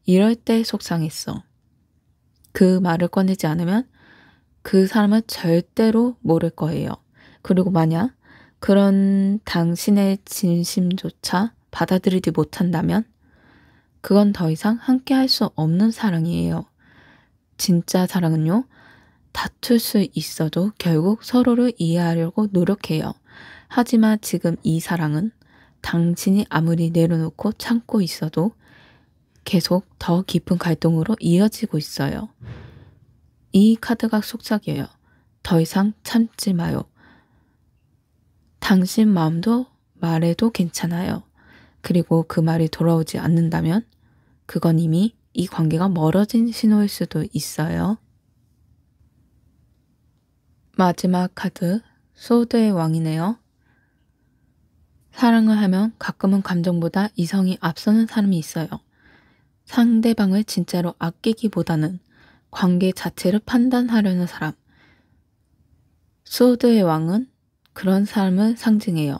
A: 이럴 때 속상했어. 그 말을 꺼내지 않으면 그 사람은 절대로 모를 거예요. 그리고 만약 그런 당신의 진심조차 받아들이지 못한다면 그건 더 이상 함께 할 수 없는 사랑이에요. 진짜 사랑은요, 다툴 수 있어도 결국 서로를 이해하려고 노력해요. 하지만 지금 이 사랑은 당신이 아무리 내려놓고 참고 있어도 계속 더 깊은 갈등으로 이어지고 있어요. 이 카드가 속삭여요. 더 이상 참지 마요. 당신 마음도 말해도 괜찮아요. 그리고 그 말이 돌아오지 않는다면 그건 이미 이 관계가 멀어진 신호일 수도 있어요. 마지막 카드, 소드의 왕이네요. 사랑을 하면 가끔은 감정보다 이성이 앞서는 사람이 있어요. 상대방을 진짜로 아끼기보다는 관계 자체를 판단하려는 사람. 소드의 왕은 그런 사람을 상징해요.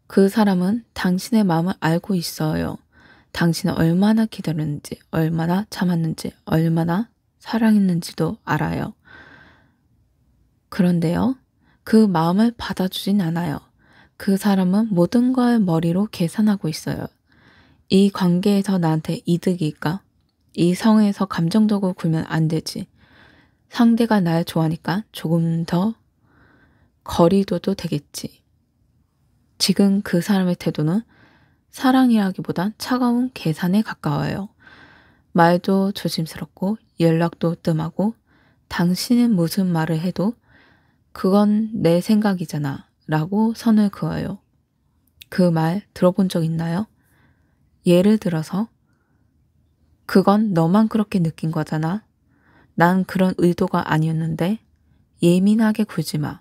A: 그 사람은 당신의 마음을 알고 있어요. 당신을 얼마나 기다렸는지, 얼마나 참았는지, 얼마나 사랑했는지도 알아요. 그런데요, 그 마음을 받아주진 않아요. 그 사람은 모든 걸 머리로 계산하고 있어요. 이 관계에서 나한테 이득일까? 이 상황에서 감정적으로 굴면 안 되지. 상대가 날 좋아하니까 조금 더 거리둬도 되겠지. 지금 그 사람의 태도는 사랑이라기보단 차가운 계산에 가까워요. 말도 조심스럽고 연락도 뜸하고 당신은 무슨 말을 해도 그건 내 생각이잖아 라고 선을 그어요. 그 말 들어본 적 있나요? 예를 들어서 그건 너만 그렇게 느낀 거잖아. 난 그런 의도가 아니었는데 예민하게 굴지 마.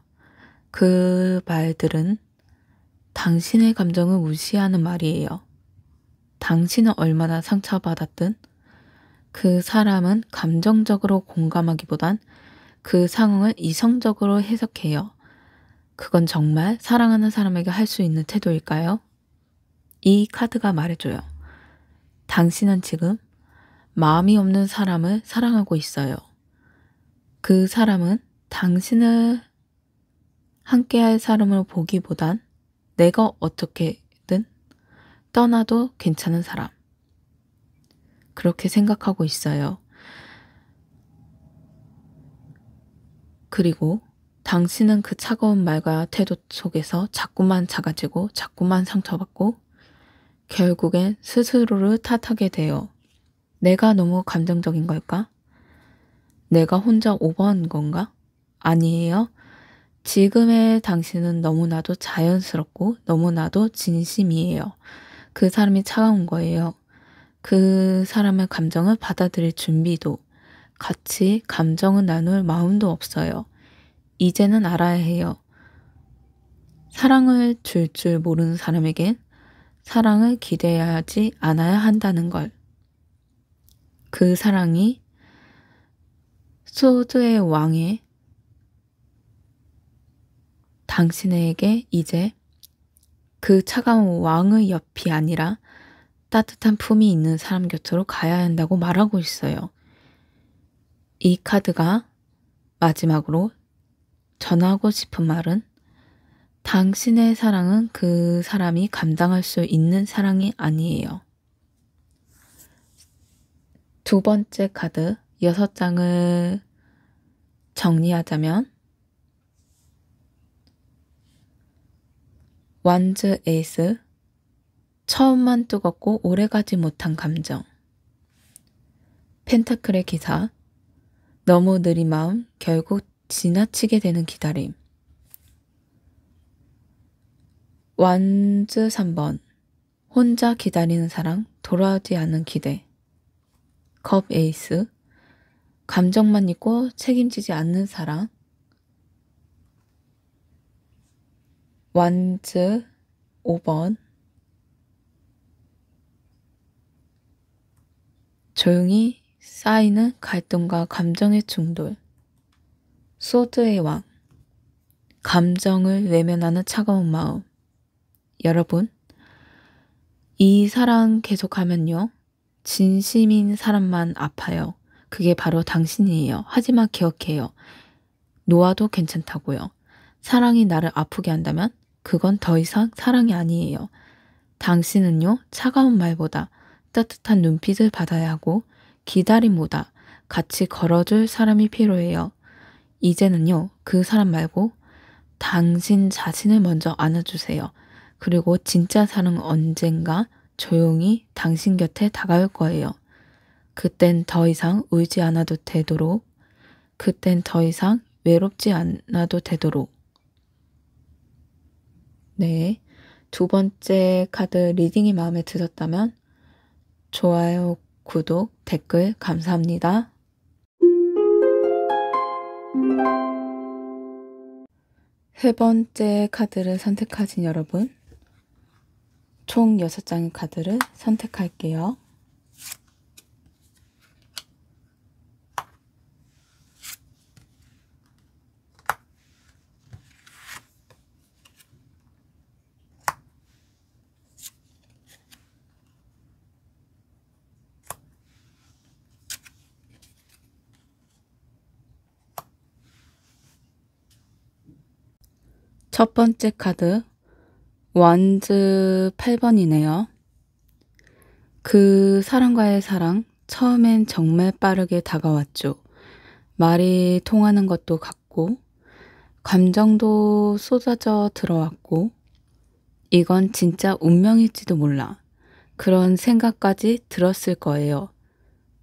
A: 그 말들은 당신의 감정을 무시하는 말이에요. 당신은 얼마나 상처받았든 그 사람은 감정적으로 공감하기보단 그 상황을 이성적으로 해석해요. 그건 정말 사랑하는 사람에게 할 수 있는 태도일까요? 이 카드가 말해줘요. 당신은 지금 마음이 없는 사람을 사랑하고 있어요. 그 사람은 당신을 함께할 사람으로 보기보단 내가 어떻게든 떠나도 괜찮은 사람. 그렇게 생각하고 있어요. 그리고 당신은 그 차가운 말과 태도 속에서 자꾸만 작아지고 자꾸만 상처받고 결국엔 스스로를 탓하게 돼요. 내가 너무 감정적인 걸까? 내가 혼자 오버한 건가? 아니에요. 지금의 당신은 너무나도 자연스럽고 너무나도 진심이에요. 그 사람이 차가운 거예요. 그 사람의 감정을 받아들일 준비도 같이 감정을 나눌 마음도 없어요. 이제는 알아야 해요. 사랑을 줄 모르는 사람에겐 사랑을 기대하지 않아야 한다는 걸. 그 사랑이 소드의 왕의 당신에게 이제 그 차가운 왕의 옆이 아니라 따뜻한 품이 있는 사람 곁으로 가야 한다고 말하고 있어요. 이 카드가 마지막으로 전하고 싶은 말은 당신의 사랑은 그 사람이 감당할 수 있는 사랑이 아니에요. 두 번째 카드 6장을 정리하자면 완즈 에이스, 처음만 뜨겁고 오래가지 못한 감정. 펜타클의 기사, 너무 느린 마음, 결국 지나치게 되는 기다림. 완즈 3번, 혼자 기다리는 사랑, 돌아오지 않는 기대. 컵 에이스, 감정만 있고 책임지지 않는 사랑. 완즈 5번, 조용히 쌓이는 갈등과 감정의 충돌. 소드의 왕, 감정을 외면하는 차가운 마음. 여러분, 이 사랑 계속하면요, 진심인 사람만 아파요. 그게 바로 당신이에요. 하지만 기억해요. 놓아도 괜찮다고요. 사랑이 나를 아프게 한다면 그건 더 이상 사랑이 아니에요. 당신은요, 차가운 말보다 따뜻한 눈빛을 받아야 하고 기다림보다 같이 걸어줄 사람이 필요해요. 이제는요, 그 사람 말고 당신 자신을 먼저 안아주세요. 그리고 진짜 사랑은 언젠가 조용히 당신 곁에 다가올 거예요. 그땐 더 이상 울지 않아도 되도록, 그땐 더 이상 외롭지 않아도 되도록. 네, 두 번째 카드 리딩이 마음에 드셨다면 좋아요, 구독, 댓글 감사합니다. 세 번째 카드를 선택하신 여러분, 총 6장의 카드를 선택할게요. 첫 번째 카드, 완즈 8번이네요. 그 사람과의 사랑, 처음엔 정말 빠르게 다가왔죠. 말이 통하는 것도 같고, 감정도 쏟아져 들어왔고, 이건 진짜 운명일지도 몰라. 그런 생각까지 들었을 거예요.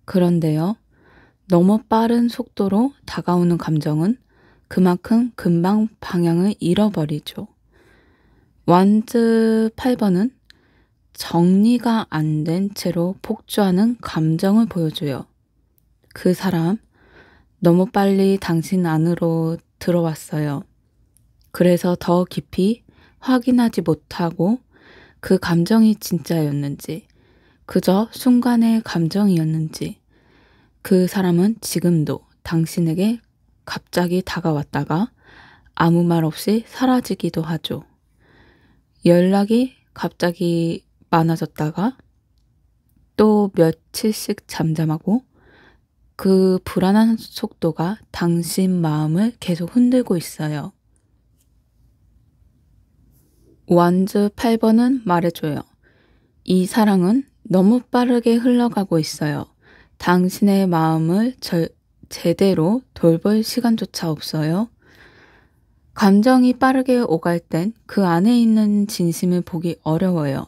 A: 그런데요, 너무 빠른 속도로 다가오는 감정은 그만큼 금방 방향을 잃어버리죠. 완즈 8번은 정리가 안 된 채로 폭주하는 감정을 보여줘요. 그 사람, 너무 빨리 당신 안으로 들어왔어요. 그래서 더 깊이 확인하지 못하고 그 감정이 진짜였는지, 그저 순간의 감정이었는지, 그 사람은 지금도 당신에게 갑자기 다가왔다가 아무 말 없이 사라지기도 하죠. 연락이 갑자기 많아졌다가 또 며칠씩 잠잠하고, 그 불안한 속도가 당신 마음을 계속 흔들고 있어요. 완즈 8번은 말해줘요. 이 사랑은 너무 빠르게 흘러가고 있어요. 당신의 마음을 제대로 돌볼 시간조차 없어요. 감정이 빠르게 오갈 땐 그 안에 있는 진심을 보기 어려워요.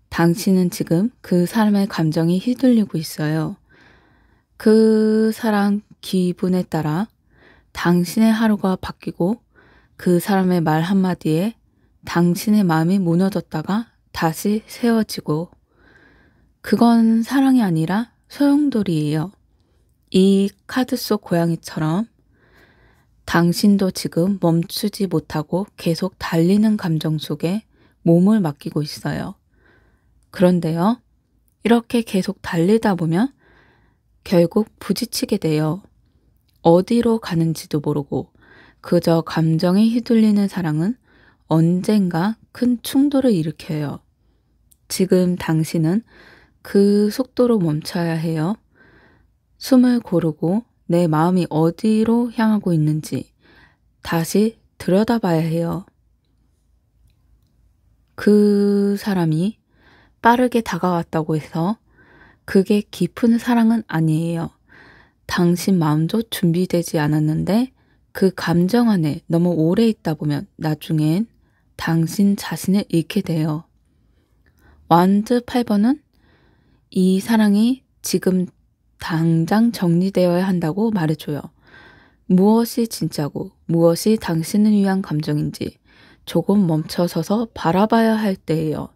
A: 당신은 지금 그 사람의 감정이 휘둘리고 있어요. 그 사람 기분에 따라 당신의 하루가 바뀌고, 그 사람의 말 한마디에 당신의 마음이 무너졌다가 다시 세워지고, 그건 사랑이 아니라 소용돌이에요. 이 카드 속 고양이처럼 당신도 지금 멈추지 못하고 계속 달리는 감정 속에 몸을 맡기고 있어요. 그런데요, 이렇게 계속 달리다 보면 결국 부딪히게 돼요. 어디로 가는지도 모르고 그저 감정에 휘둘리는 사랑은 언젠가 큰 충돌을 일으켜요. 지금 당신은 그 속도로 멈춰야 해요. 숨을 고르고 내 마음이 어디로 향하고 있는지 다시 들여다봐야 해요. 그 사람이 빠르게 다가왔다고 해서 그게 깊은 사랑은 아니에요. 당신 마음도 준비되지 않았는데 그 감정 안에 너무 오래 있다 보면 나중엔 당신 자신을 잃게 돼요. 완드 8번은 이 사랑이 지금 당장 정리되어야 한다고 말해줘요. 무엇이 진짜고 무엇이 당신을 위한 감정인지 조금 멈춰서서 바라봐야 할 때예요.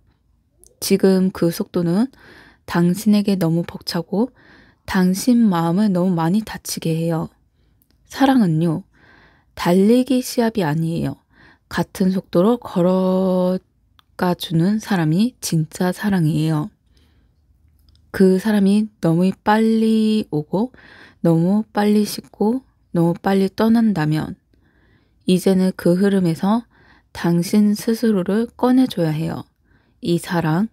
A: 지금 그 속도는 당신에게 너무 벅차고 당신 마음을 너무 많이 다치게 해요. 사랑은요, 달리기 시합이 아니에요. 같은 속도로 걸어가주는 사람이 진짜 사랑이에요. 그 사람이 너무 빨리 오고 너무 빨리 씻고 너무 빨리 떠난다면 이제는 그 흐름에서 당신 스스로를 꺼내줘야 해요. 이 사랑,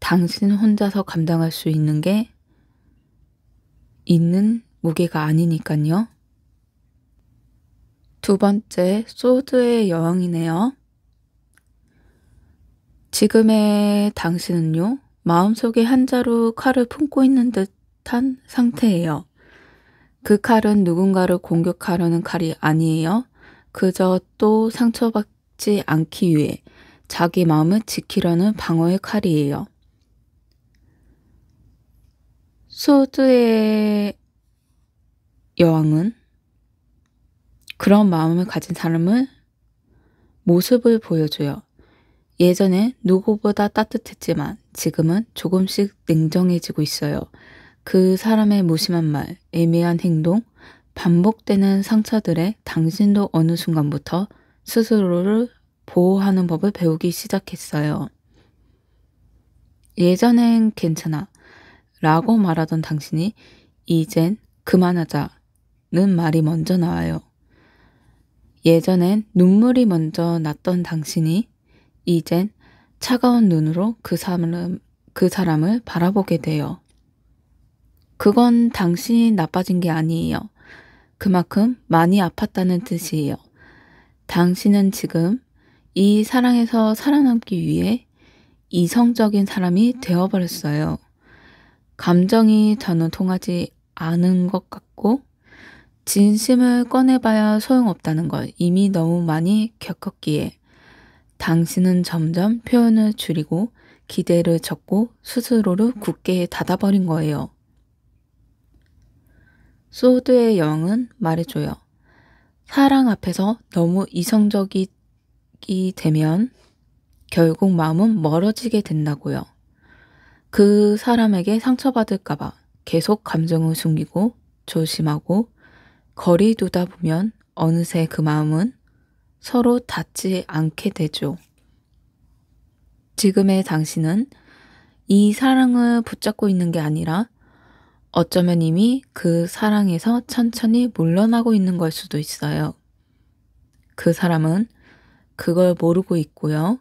A: 당신 혼자서 감당할 수 있는 무게가 아니니까요. 두 번째, 소드의 여왕이네요. 지금의 당신은요, 마음속에 한 자루 칼을 품고 있는 듯한 상태예요. 그 칼은 누군가를 공격하려는 칼이 아니에요. 그저 또 상처받지 않기 위해 자기 마음을 지키려는 방어의 칼이에요. 소드의 여왕은 그런 마음을 가진 사람을 모습을 보여줘요. 예전에 누구보다 따뜻했지만 지금은 조금씩 냉정해지고 있어요. 그 사람의 무심한 말, 애매한 행동, 반복되는 상처들에 당신도 어느 순간부터 스스로를 보호하는 법을 배우기 시작했어요. 예전엔 괜찮아 라고 말하던 당신이 이젠 그만하자는 말이 먼저 나와요. 예전엔 눈물이 먼저 났던 당신이 이젠 차가운 눈으로 그 사람을 바라보게 돼요. 그건 당신이 나빠진 게 아니에요. 그만큼 많이 아팠다는 뜻이에요. 당신은 지금 이 사랑에서 살아남기 위해 이성적인 사람이 되어버렸어요. 감정이 더는 통하지 않은 것 같고 진심을 꺼내봐야 소용없다는 걸 이미 너무 많이 겪었기에 당신은 점점 표현을 줄이고 기대를 적고 스스로를 굳게 닫아버린 거예요. 소드의 여왕은 말해줘요. 사랑 앞에서 너무 이성적이 되면 결국 마음은 멀어지게 된다고요. 그 사람에게 상처받을까봐 계속 감정을 숨기고 조심하고 거리 두다 보면 어느새 그 마음은 서로 닿지 않게 되죠. 지금의 당신은 이 사랑을 붙잡고 있는 게 아니라 어쩌면 이미 그 사랑에서 천천히 물러나고 있는 걸 수도 있어요. 그 사람은 그걸 모르고 있고요.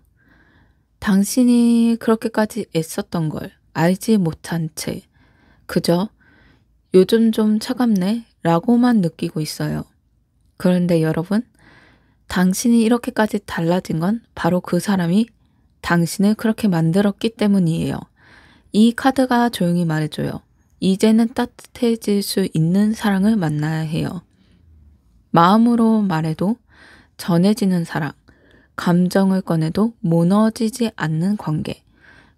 A: 당신이 그렇게까지 애썼던 걸 알지 못한 채 그저 요즘 좀 차갑네 라고만 느끼고 있어요. 그런데 여러분, 당신이 이렇게까지 달라진 건 바로 그 사람이 당신을 그렇게 만들었기 때문이에요. 이 카드가 조용히 말해줘요. 이제는 따뜻해질 수 있는 사랑을 만나야 해요. 마음으로 말해도 전해지는 사랑, 감정을 꺼내도 무너지지 않는 관계.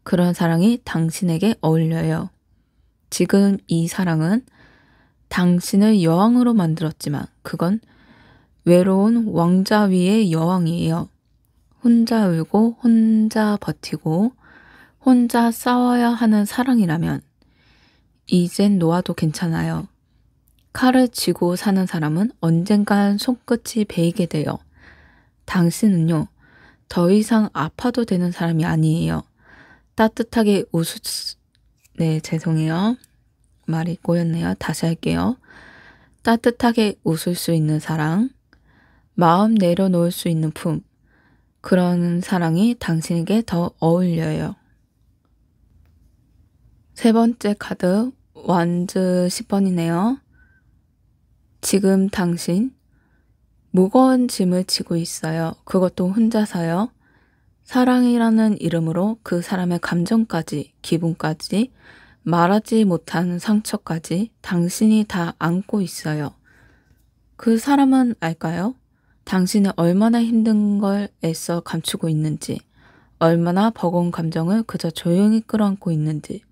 A: 그런 사랑이 당신에게 어울려요. 지금 이 사랑은 당신을 여왕으로 만들었지만 그건 외로운 왕자 위의 여왕이에요. 혼자 울고 혼자 버티고 혼자 싸워야 하는 사랑이라면 이젠 놓아도 괜찮아요. 칼을 쥐고 사는 사람은 언젠간 손끝이 베이게 돼요. 당신은요, 더 이상 아파도 되는 사람이 아니에요. 따뜻하게 네, 죄송해요. 말이 꼬였네요. 다시 할게요. 따뜻하게 웃을 수 있는 사랑, 마음 내려놓을 수 있는 품, 그런 사랑이 당신에게 더 어울려요. 세 번째 카드, 완즈 10번이네요. 지금 당신 무거운 짐을 지고 있어요. 그것도 혼자서요. 사랑이라는 이름으로 그 사람의 감정까지, 기분까지, 말하지 못한 상처까지 당신이 다 안고 있어요. 그 사람은 알까요? 당신이 얼마나 힘든 걸 애써 감추고 있는지, 얼마나 버거운 감정을 그저 조용히 끌어안고 있는지.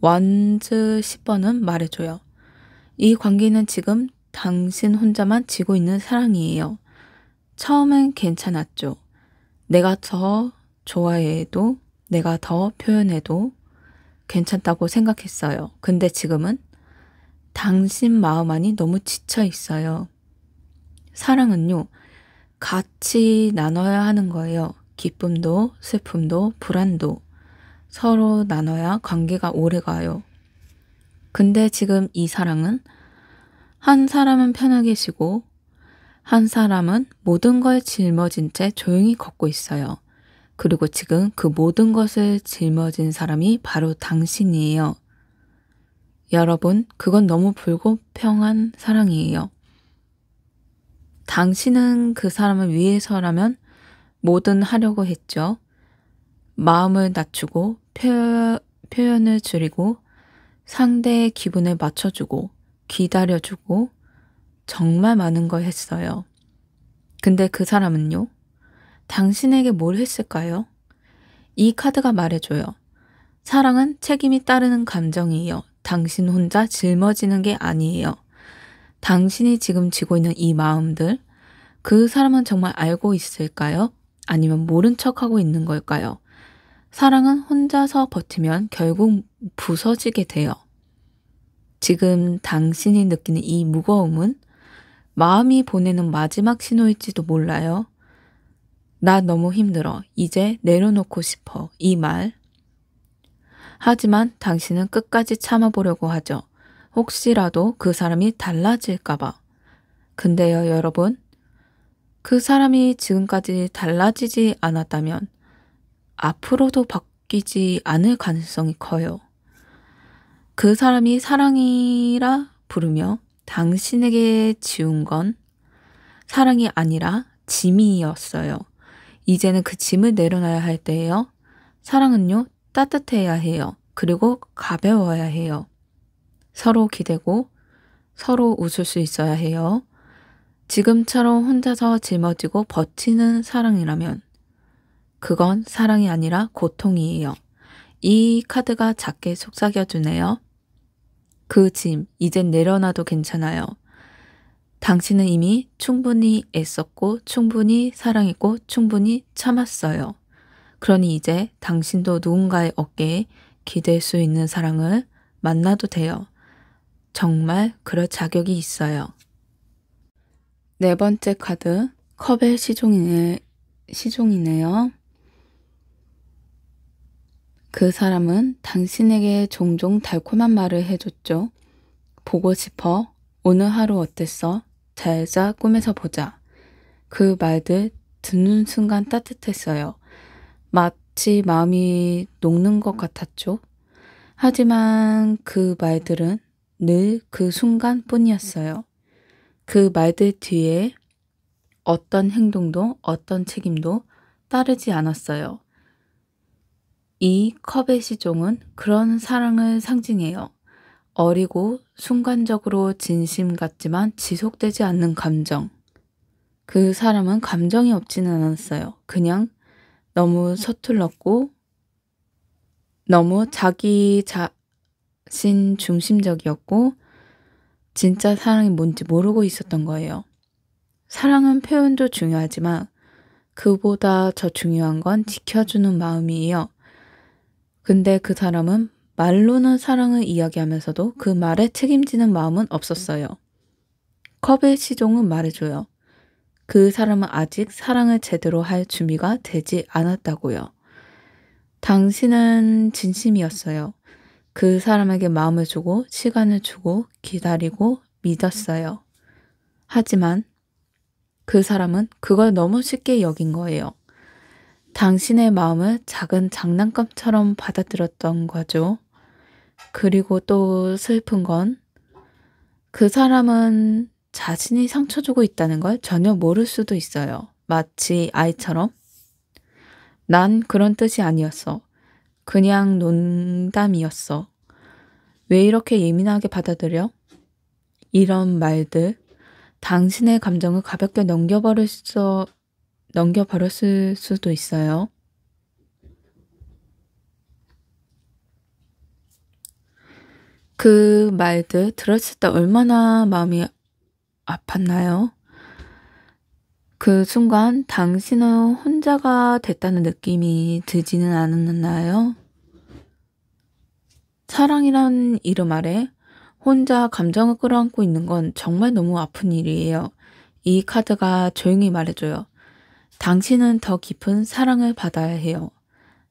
A: 완즈 10번은 말해줘요. 이 관계는 지금 당신 혼자만 지고 있는 사랑이에요. 처음엔 괜찮았죠. 내가 더 좋아해도, 내가 더 표현해도 괜찮다고 생각했어요. 근데 지금은 당신 마음 안이 너무 지쳐 있어요. 사랑은요, 같이 나눠야 하는 거예요. 기쁨도, 슬픔도, 불안도 서로 나눠야 관계가 오래 가요. 근데 지금 이 사랑은 한 사람은 편하게 쉬고 한 사람은 모든 걸 짊어진 채 조용히 걷고 있어요. 그리고 지금 그 모든 것을 짊어진 사람이 바로 당신이에요. 여러분, 그건 너무 불공평한 사랑이에요. 당신은 그 사람을 위해서라면 뭐든 하려고 했죠. 마음을 낮추고 표현을 줄이고 상대의 기분에 맞춰주고 기다려주고 정말 많은 걸 했어요. 근데 그 사람은요? 당신에게 뭘 했을까요? 이 카드가 말해줘요. 사랑은 책임이 따르는 감정이에요. 당신 혼자 짊어지는 게 아니에요. 당신이 지금 지고 있는 이 마음들, 그 사람은 정말 알고 있을까요? 아니면 모른 척하고 있는 걸까요? 사랑은 혼자서 버티면 결국 부서지게 돼요. 지금 당신이 느끼는 이 무거움은 마음이 보내는 마지막 신호일지도 몰라요. 나 너무 힘들어. 이제 내려놓고 싶어. 이 말. 하지만 당신은 끝까지 참아보려고 하죠. 혹시라도 그 사람이 달라질까봐. 근데요, 여러분. 그 사람이 지금까지 달라지지 않았다면 앞으로도 바뀌지 않을 가능성이 커요. 그 사람이 사랑이라 부르며 당신에게 지운 건 사랑이 아니라 짐이었어요. 이제는 그 짐을 내려놔야 할 때예요. 사랑은요, 따뜻해야 해요. 그리고 가벼워야 해요. 서로 기대고 서로 웃을 수 있어야 해요. 지금처럼 혼자서 짊어지고 버티는 사랑이라면 그건 사랑이 아니라 고통이에요. 이 카드가 작게 속삭여주네요. 그 짐, 이젠 내려놔도 괜찮아요. 당신은 이미 충분히 애썼고 충분히 사랑했고 충분히 참았어요. 그러니 이제 당신도 누군가의 어깨에 기댈 수 있는 사랑을 만나도 돼요. 정말 그럴 자격이 있어요. 네 번째 카드, 컵의 시종이네요. 그 사람은 당신에게 종종 달콤한 말을 해줬죠. 보고 싶어. 오늘 하루 어땠어? 잘 자, 꿈에서 보자. 그 말들 듣는 순간 따뜻했어요. 마치 마음이 녹는 것 같았죠. 하지만 그 말들은 늘 그 순간뿐이었어요. 그 말들 뒤에 어떤 행동도 어떤 책임도 따르지 않았어요. 이 컵의 시종은 그런 사랑을 상징해요. 어리고 순간적으로 진심 같지만 지속되지 않는 감정. 그 사람은 감정이 없지는 않았어요. 그냥 너무 서툴렀고 너무 자기 자신 중심적이었고 진짜 사랑이 뭔지 모르고 있었던 거예요. 사랑은 표현도 중요하지만 그보다 더 중요한 건 지켜주는 마음이에요. 근데 그 사람은 말로는 사랑을 이야기하면서도 그 말에 책임지는 마음은 없었어요. 컵의 시종은 말해줘요. 그 사람은 아직 사랑을 제대로 할 준비가 되지 않았다고요. 당신은 진심이었어요. 그 사람에게 마음을 주고 시간을 주고 기다리고 믿었어요. 하지만 그 사람은 그걸 너무 쉽게 여긴 거예요. 당신의 마음을 작은 장난감처럼 받아들였던 거죠. 그리고 또 슬픈 건 그 사람은 자신이 상처 주고 있다는 걸 전혀 모를 수도 있어요. 마치 아이처럼 난 그런 뜻이 아니었어. 그냥 농담이었어. 왜 이렇게 예민하게 받아들여? 이런 말들, 당신의 감정을 가볍게 넘겨버렸을 수도 있어요. 그 말들 들었을 때 얼마나 마음이 아팠나요? 그 순간 당신은 혼자가 됐다는 느낌이 들지는 않았나요? 사랑이란 이름 아래 혼자 감정을 끌어안고 있는 건 정말 너무 아픈 일이에요. 이 카드가 조용히 말해줘요. 당신은 더 깊은 사랑을 받아야 해요.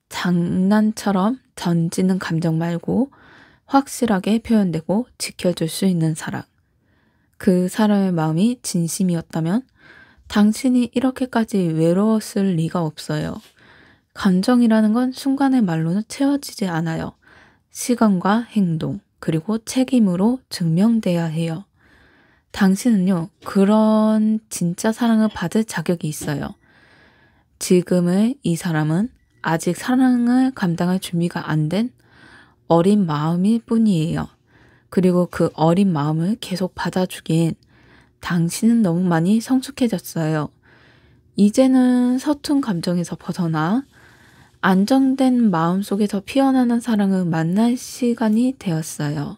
A: 장난처럼 던지는 감정 말고 확실하게 표현되고 지켜줄 수 있는 사랑. 그 사람의 마음이 진심이었다면 당신이 이렇게까지 외로웠을 리가 없어요. 감정이라는 건 순간의 말로는 채워지지 않아요. 시간과 행동, 그리고 책임으로 증명돼야 해요. 당신은요, 그런 진짜 사랑을 받을 자격이 있어요. 지금의 이 사람은 아직 사랑을 감당할 준비가 안 된 어린 마음일 뿐이에요. 그리고 그 어린 마음을 계속 받아주기엔 당신은 너무 많이 성숙해졌어요. 이제는 서툰 감정에서 벗어나 안정된 마음 속에서 피어나는 사랑을 만날 시간이 되었어요.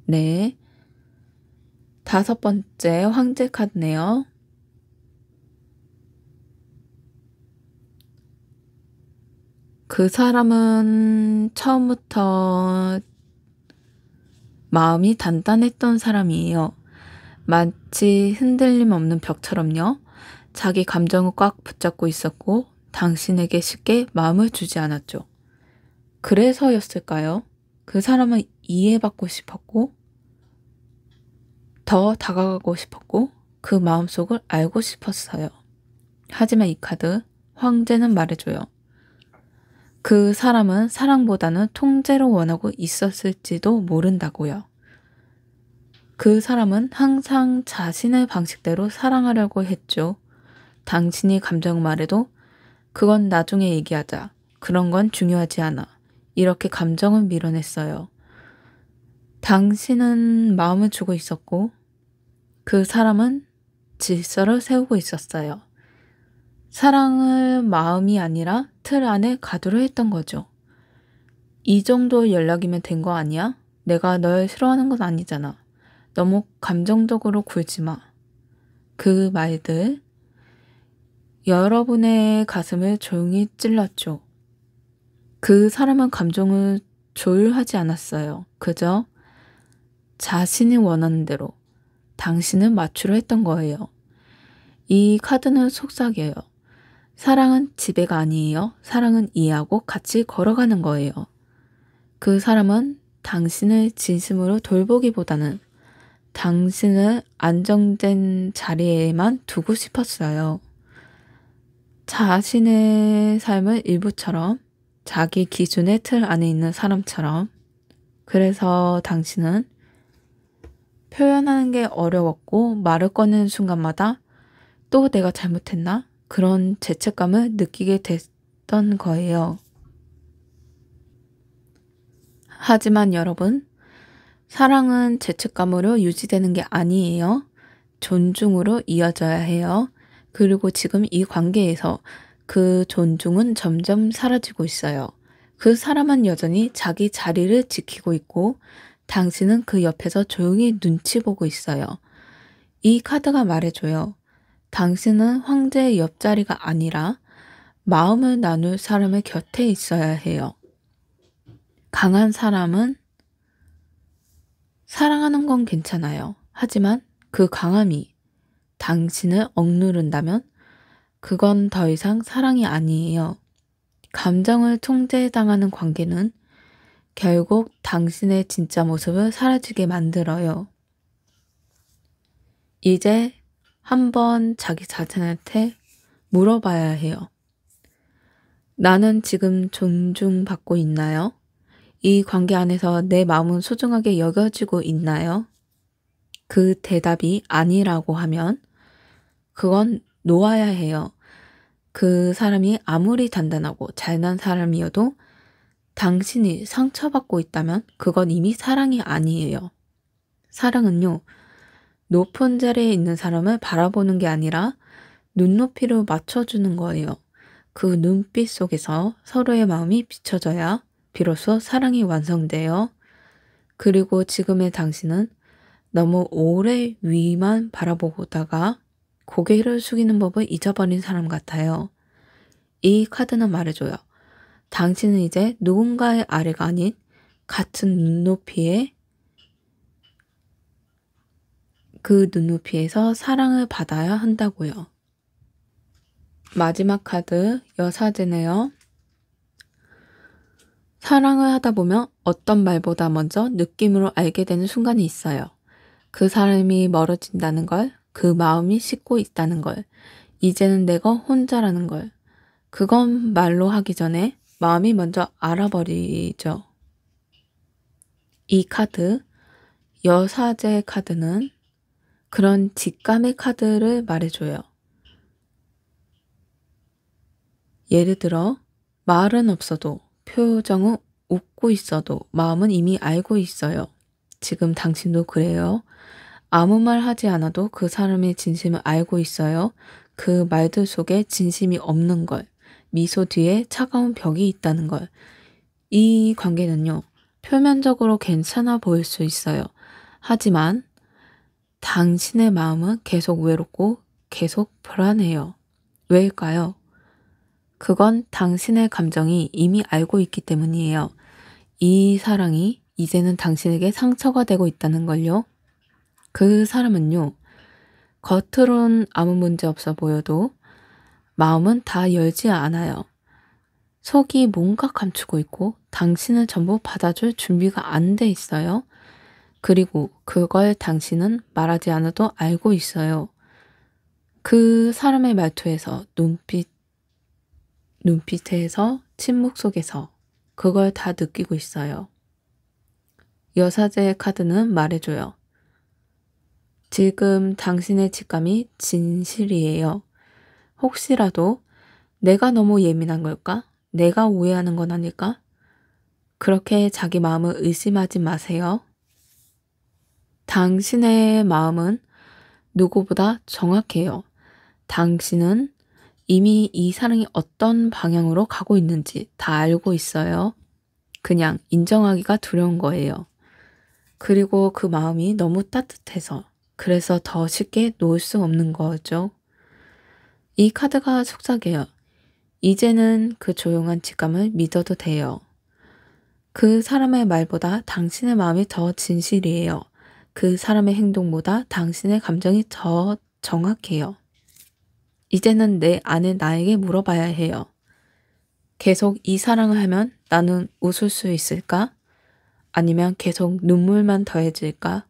A: 네. 5번째 황제 카드네요. 그 사람은 처음부터 마음이 단단했던 사람이에요. 마치 흔들림 없는 벽처럼요. 자기 감정을 꽉 붙잡고 있었고 당신에게 쉽게 마음을 주지 않았죠. 그래서였을까요? 그 사람은 이해받고 싶었고 더 다가가고 싶었고 그 마음속을 알고 싶었어요. 하지만 이 카드 황제는 말해줘요. 그 사람은 사랑보다는 통제를 원하고 있었을지도 모른다고요. 그 사람은 항상 자신의 방식대로 사랑하려고 했죠. 당신이 감정 말해도 그건 나중에 얘기하자. 그런 건 중요하지 않아. 이렇게 감정을 밀어냈어요. 당신은 마음을 주고 있었고 그 사람은 질서를 세우고 있었어요. 사랑을 마음이 아니라 틀 안에 가두려 했던 거죠. 이 정도 연락이면 된 거 아니야? 내가 널 싫어하는 건 아니잖아. 너무 감정적으로 굴지 마. 그 말들 여러분의 가슴을 조용히 찔렀죠. 그 사람은 감정을 조율하지 않았어요. 그저 자신이 원하는 대로 당신을 맞추려 했던 거예요. 이 카드는 속삭여요. 사랑은 지배가 아니에요. 사랑은 이해하고 같이 걸어가는 거예요. 그 사람은 당신을 진심으로 돌보기보다는 당신을 안정된 자리에만 두고 싶었어요. 자신의 삶을 일부처럼 자기 기준의 틀 안에 있는 사람처럼. 그래서 당신은 표현하는 게 어려웠고 말을 꺼내는 순간마다 또 내가 잘못했나? 그런 죄책감을 느끼게 됐던 거예요. 하지만 여러분, 사랑은 죄책감으로 유지되는 게 아니에요. 존중으로 이어져야 해요. 그리고 지금 이 관계에서 그 존중은 점점 사라지고 있어요. 그 사람은 여전히 자기 자리를 지키고 있고 당신은 그 옆에서 조용히 눈치 보고 있어요. 이 카드가 말해줘요. 당신은 황제의 옆자리가 아니라 마음을 나눌 사람의 곁에 있어야 해요. 강한 사람은 사랑하는 건 괜찮아요. 하지만 그 강함이 당신을 억누른다면 그건 더 이상 사랑이 아니에요. 감정을 통제당하는 관계는 결국 당신의 진짜 모습을 사라지게 만들어요. 이제 한번 자기 자신한테 물어봐야 해요. 나는 지금 존중받고 있나요? 이 관계 안에서 내 마음은 소중하게 여겨지고 있나요? 그 대답이 아니라고 하면 그건 놓아야 해요. 그 사람이 아무리 단단하고 잘난 사람이어도 당신이 상처받고 있다면 그건 이미 사랑이 아니에요. 사랑은요, 높은 자리에 있는 사람을 바라보는 게 아니라 눈높이로 맞춰주는 거예요. 그 눈빛 속에서 서로의 마음이 비춰져야 비로소 사랑이 완성돼요. 그리고 지금의 당신은 너무 오래 위만 바라보다가 고개를 숙이는 법을 잊어버린 사람 같아요. 이 카드는 말해줘요. 당신은 이제 누군가의 아래가 아닌 같은 눈높이에 그 눈높이에서 사랑을 받아야 한다고요. 마지막 카드 여사제네요. 사랑을 하다 보면 어떤 말보다 먼저 느낌으로 알게 되는 순간이 있어요. 그 사람이 멀어진다는 걸, 그 마음이 식고 있다는 걸, 이제는 내가 혼자라는 걸. 그건 말로 하기 전에 마음이 먼저 알아버리죠. 이 카드, 여사제 카드는 그런 직감의 카드를 말해줘요. 예를 들어 말은 없어도 표정은 웃고 있어도 마음은 이미 알고 있어요. 지금 당신도 그래요. 아무 말 하지 않아도 그 사람의 진심을 알고 있어요. 그 말들 속에 진심이 없는 걸, 미소 뒤에 차가운 벽이 있다는 걸. 이 관계는요, 표면적으로 괜찮아 보일 수 있어요. 하지만 당신의 마음은 계속 외롭고 계속 불안해요. 왜일까요? 그건 당신의 감정이 이미 알고 있기 때문이에요. 이 사랑이 이제는 당신에게 상처가 되고 있다는 걸요. 그 사람은요, 겉으론 아무 문제 없어 보여도 마음은 다 열지 않아요. 속이 뭔가 감추고 있고 당신을 전부 받아줄 준비가 안 돼 있어요. 그리고 그걸 당신은 말하지 않아도 알고 있어요. 그 사람의 말투에서 눈빛에서 침묵 속에서 그걸 다 느끼고 있어요. 여사제의 카드는 말해줘요. 지금 당신의 직감이 진실이에요. 혹시라도 내가 너무 예민한 걸까? 내가 오해하는 건 아닐까? 그렇게 자기 마음을 의심하지 마세요. 당신의 마음은 누구보다 정확해요. 당신은 이미 이 사랑이 어떤 방향으로 가고 있는지 다 알고 있어요. 그냥 인정하기가 두려운 거예요. 그리고 그 마음이 너무 따뜻해서 그래서 더 쉽게 놓을 수 없는 거죠. 이 카드가 속삭여요. 이제는 그 조용한 직감을 믿어도 돼요. 그 사람의 말보다 당신의 마음이 더 진실이에요. 그 사람의 행동보다 당신의 감정이 더 정확해요. 이제는 내 안에 나에게 물어봐야 해요. 계속 이 사랑을 하면 나는 웃을 수 있을까? 아니면 계속 눈물만 더해질까?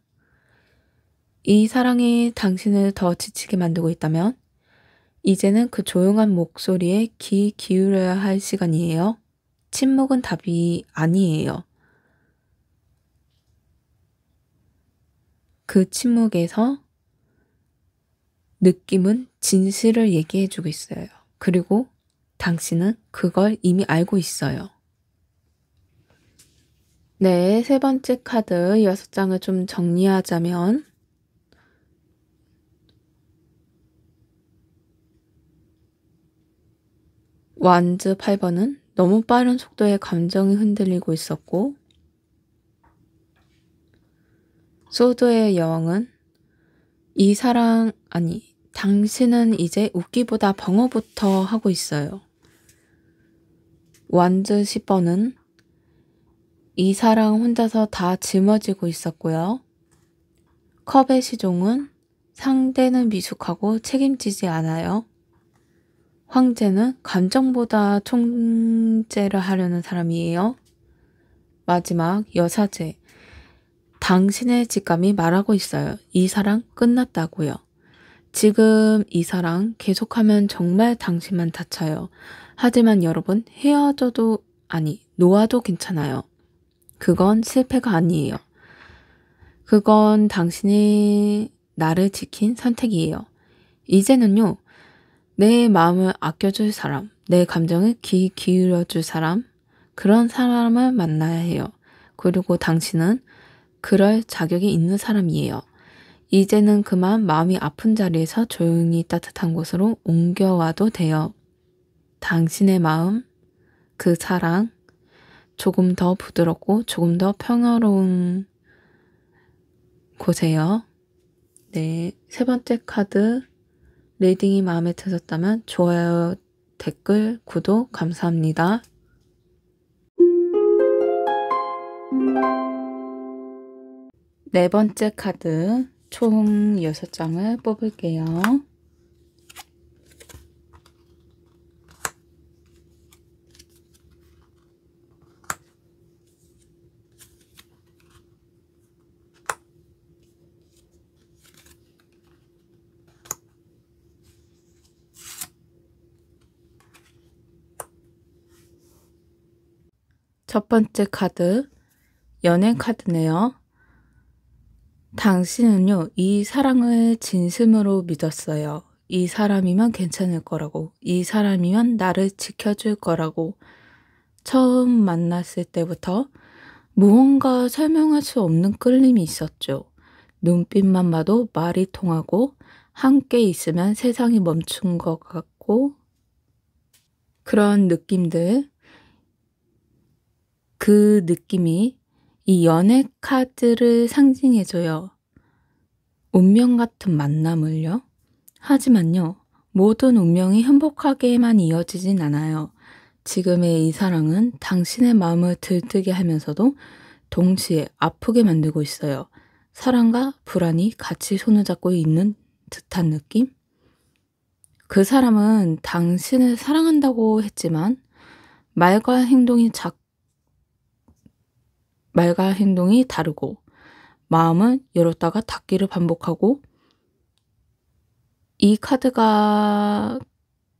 A: 이 사랑이 당신을 더 지치게 만들고 있다면 이제는 그 조용한 목소리에 귀 기울여야 할 시간이에요. 침묵은 답이 아니에요. 그 침묵에서 느낌은 진실을 얘기해주고 있어요. 그리고 당신은 그걸 이미 알고 있어요. 네, 세 번째 카드 6장을 좀 정리하자면 완즈 8번은 너무 빠른 속도에 감정이 흔들리고 있었고 소드의 여왕은 당신은 이제 웃기보다 방어부터 하고 있어요. 완즈 10번은 이 사랑 혼자서 다 짊어지고 있었고요. 컵의 시종은 상대는 미숙하고 책임지지 않아요. 황제는 감정보다 통제를 하려는 사람이에요. 마지막 여사제. 당신의 직감이 말하고 있어요. 이 사랑 끝났다고요. 지금 이 사랑 계속하면 정말 당신만 다쳐요. 하지만 여러분, 놓아도 괜찮아요. 그건 실패가 아니에요. 그건 당신이 나를 지킨 선택이에요. 이제는요, 내 마음을 아껴줄 사람, 내 감정을 귀 기울여줄 사람, 그런 사람을 만나야 해요. 그리고 당신은 그럴 자격이 있는 사람이에요. 이제는 그만 마음이 아픈 자리에서 조용히 따뜻한 곳으로 옮겨와도 돼요. 당신의 마음, 그 사랑, 조금 더 부드럽고 조금 더 평화로운 곳에요. 네, 세 번째 카드 리딩이 마음에 드셨다면 좋아요, 댓글, 구독 감사합니다. 네 번째 카드 총 6장을 뽑을게요. 첫 번째 카드 연애 카드네요. 당신은요, 이 사랑을 진심으로 믿었어요. 이 사람이면 괜찮을 거라고, 이 사람이면 나를 지켜줄 거라고. 처음 만났을 때부터 무언가 설명할 수 없는 끌림이 있었죠. 눈빛만 봐도 말이 통하고 함께 있으면 세상이 멈춘 것 같고 그런 느낌들. 그 느낌이 이 연애 카드를 상징해줘요. 운명 같은 만남을요. 하지만요, 모든 운명이 행복하게만 이어지진 않아요. 지금의 이 사랑은 당신의 마음을 들뜨게 하면서도 동시에 아프게 만들고 있어요. 사랑과 불안이 같이 손을 잡고 있는 듯한 느낌? 그 사람은 당신을 사랑한다고 했지만 말과 행동이 다르고 마음은 열었다가 닫기를 반복하고, 이 카드가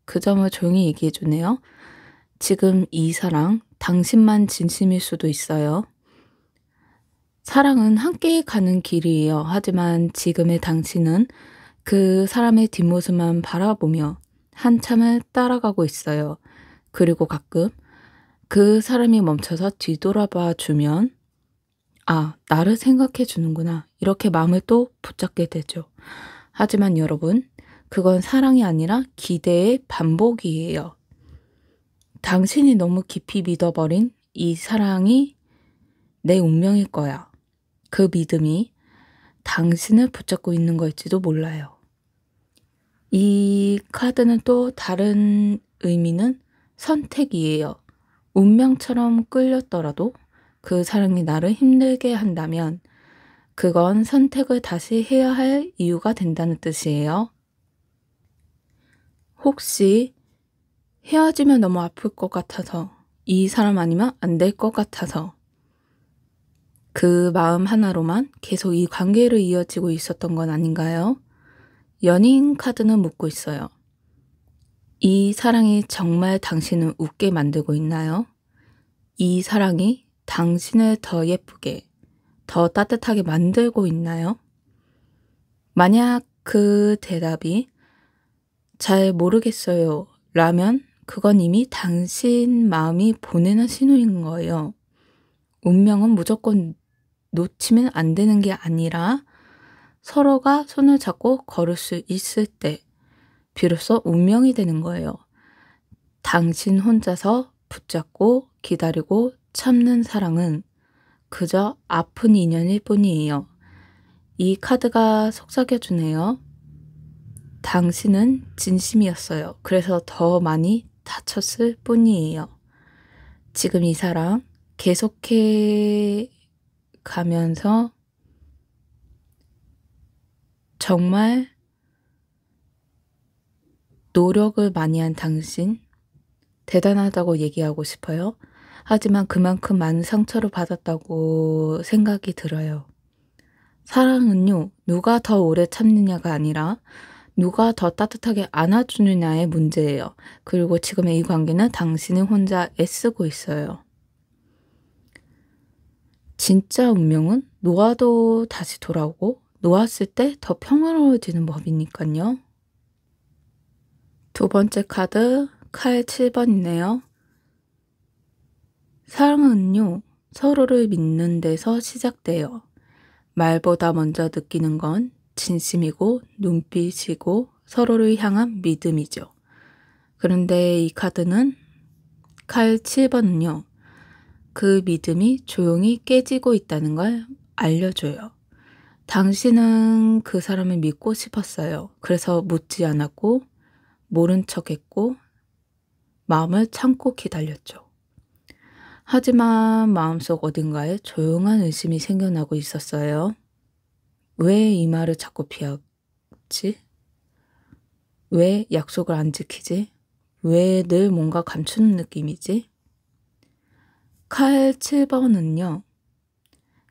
A: 그 점을 조용히 얘기해 주네요. 지금 이 사랑 당신만 진심일 수도 있어요. 사랑은 함께 가는 길이에요. 하지만 지금의 당신은 그 사람의 뒷모습만 바라보며 한참을 따라가고 있어요. 그리고 가끔 그 사람이 멈춰서 뒤돌아봐 주면 아, 나를 생각해 주는구나. 이렇게 마음을 또 붙잡게 되죠. 하지만 여러분, 그건 사랑이 아니라 기대의 반복이에요. 당신이 너무 깊이 믿어버린 이 사랑이 내 운명일 거야. 그 믿음이 당신을 붙잡고 있는 걸지도 몰라요. 이 카드는 또 다른 의미는 선택이에요. 운명처럼 끌렸더라도 그 사랑이 나를 힘들게 한다면 그건 선택을 다시 해야 할 이유가 된다는 뜻이에요. 혹시 헤어지면 너무 아플 것 같아서, 이 사람 아니면 안 될 것 같아서 그 마음 하나로만 계속 이 관계를 이어지고 있었던 건 아닌가요? 연인 카드는 묻고 있어요. 이 사랑이 정말 당신을 웃게 만들고 있나요? 이 사랑이 당신을 더 예쁘게, 더 따뜻하게 만들고 있나요? 만약 그 대답이 잘 모르겠어요 라면 그건 이미 당신 마음이 보내는 신호인 거예요. 운명은 무조건 놓치면 안 되는 게 아니라 서로가 손을 잡고 걸을 수 있을 때 비로소 운명이 되는 거예요. 당신 혼자서 붙잡고 기다리고 참는 사랑은 그저 아픈 인연일 뿐이에요. 이 카드가 속삭여주네요. 당신은 진심이었어요. 그래서 더 많이 다쳤을 뿐이에요. 지금 이 사랑 계속해 가면서 정말 노력을 많이 한 당신 대단하다고 얘기하고 싶어요. 하지만 그만큼 많은 상처를 받았다고 생각이 들어요. 사랑은요, 누가 더 오래 참느냐가 아니라 누가 더 따뜻하게 안아주느냐의 문제예요. 그리고 지금의 이 관계는 당신이 혼자 애쓰고 있어요. 진짜 운명은 놓아도 다시 돌아오고 놓았을 때 더 평화로워지는 법이니까요. 두 번째 카드 칼 7번이네요. 사랑은요, 서로를 믿는 데서 시작돼요. 말보다 먼저 느끼는 건 진심이고 눈빛이고 서로를 향한 믿음이죠. 그런데 이 카드는 칼 7번은요. 그 믿음이 조용히 깨지고 있다는 걸 알려줘요. 당신은 그 사람을 믿고 싶었어요. 그래서 묻지 않았고 모른 척했고 마음을 참고 기다렸죠. 하지만 마음속 어딘가에 조용한 의심이 생겨나고 있었어요. 왜 이 말을 자꾸 피하지? 왜 약속을 안 지키지? 왜 늘 뭔가 감추는 느낌이지? 칼 7번은요.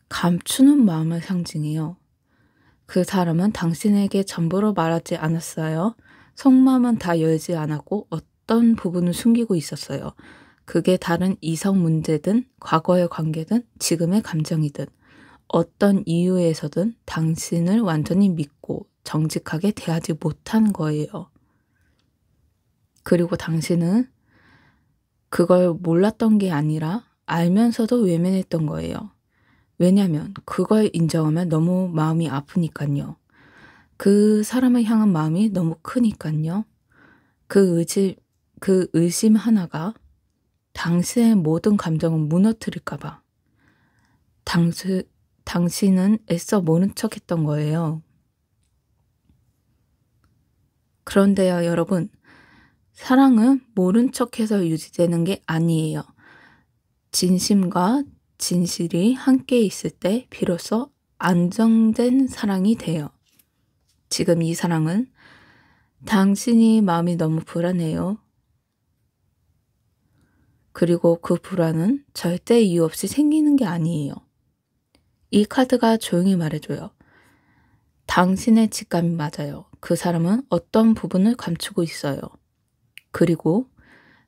A: 감추는 마음을 상징해요. 그 사람은 당신에게 전부를 말하지 않았어요. 속마음은 다 열지 않았고 어떤 부분을 숨기고 있었어요. 그게 다른 이성 문제든 과거의 관계든 지금의 감정이든 어떤 이유에서든 당신을 완전히 믿고 정직하게 대하지 못한 거예요. 그리고 당신은 그걸 몰랐던 게 아니라 알면서도 외면했던 거예요. 왜냐면 그걸 인정하면 너무 마음이 아프니까요. 그 사람을 향한 마음이 너무 크니까요. 그 의심 하나가 당신의 모든 감정을 무너뜨릴까 봐. 당신은 애써 모른 척 했던 거예요. 그런데요, 여러분. 사랑은 모른 척해서 유지되는 게 아니에요. 진심과 진실이 함께 있을 때 비로소 안정된 사랑이 돼요. 지금 이 사랑은 당신이 마음이 너무 불안해요. 그리고 그 불안은 절대 이유 없이 생기는 게 아니에요. 이 카드가 조용히 말해줘요. 당신의 직감이 맞아요. 그 사람은 어떤 부분을 감추고 있어요. 그리고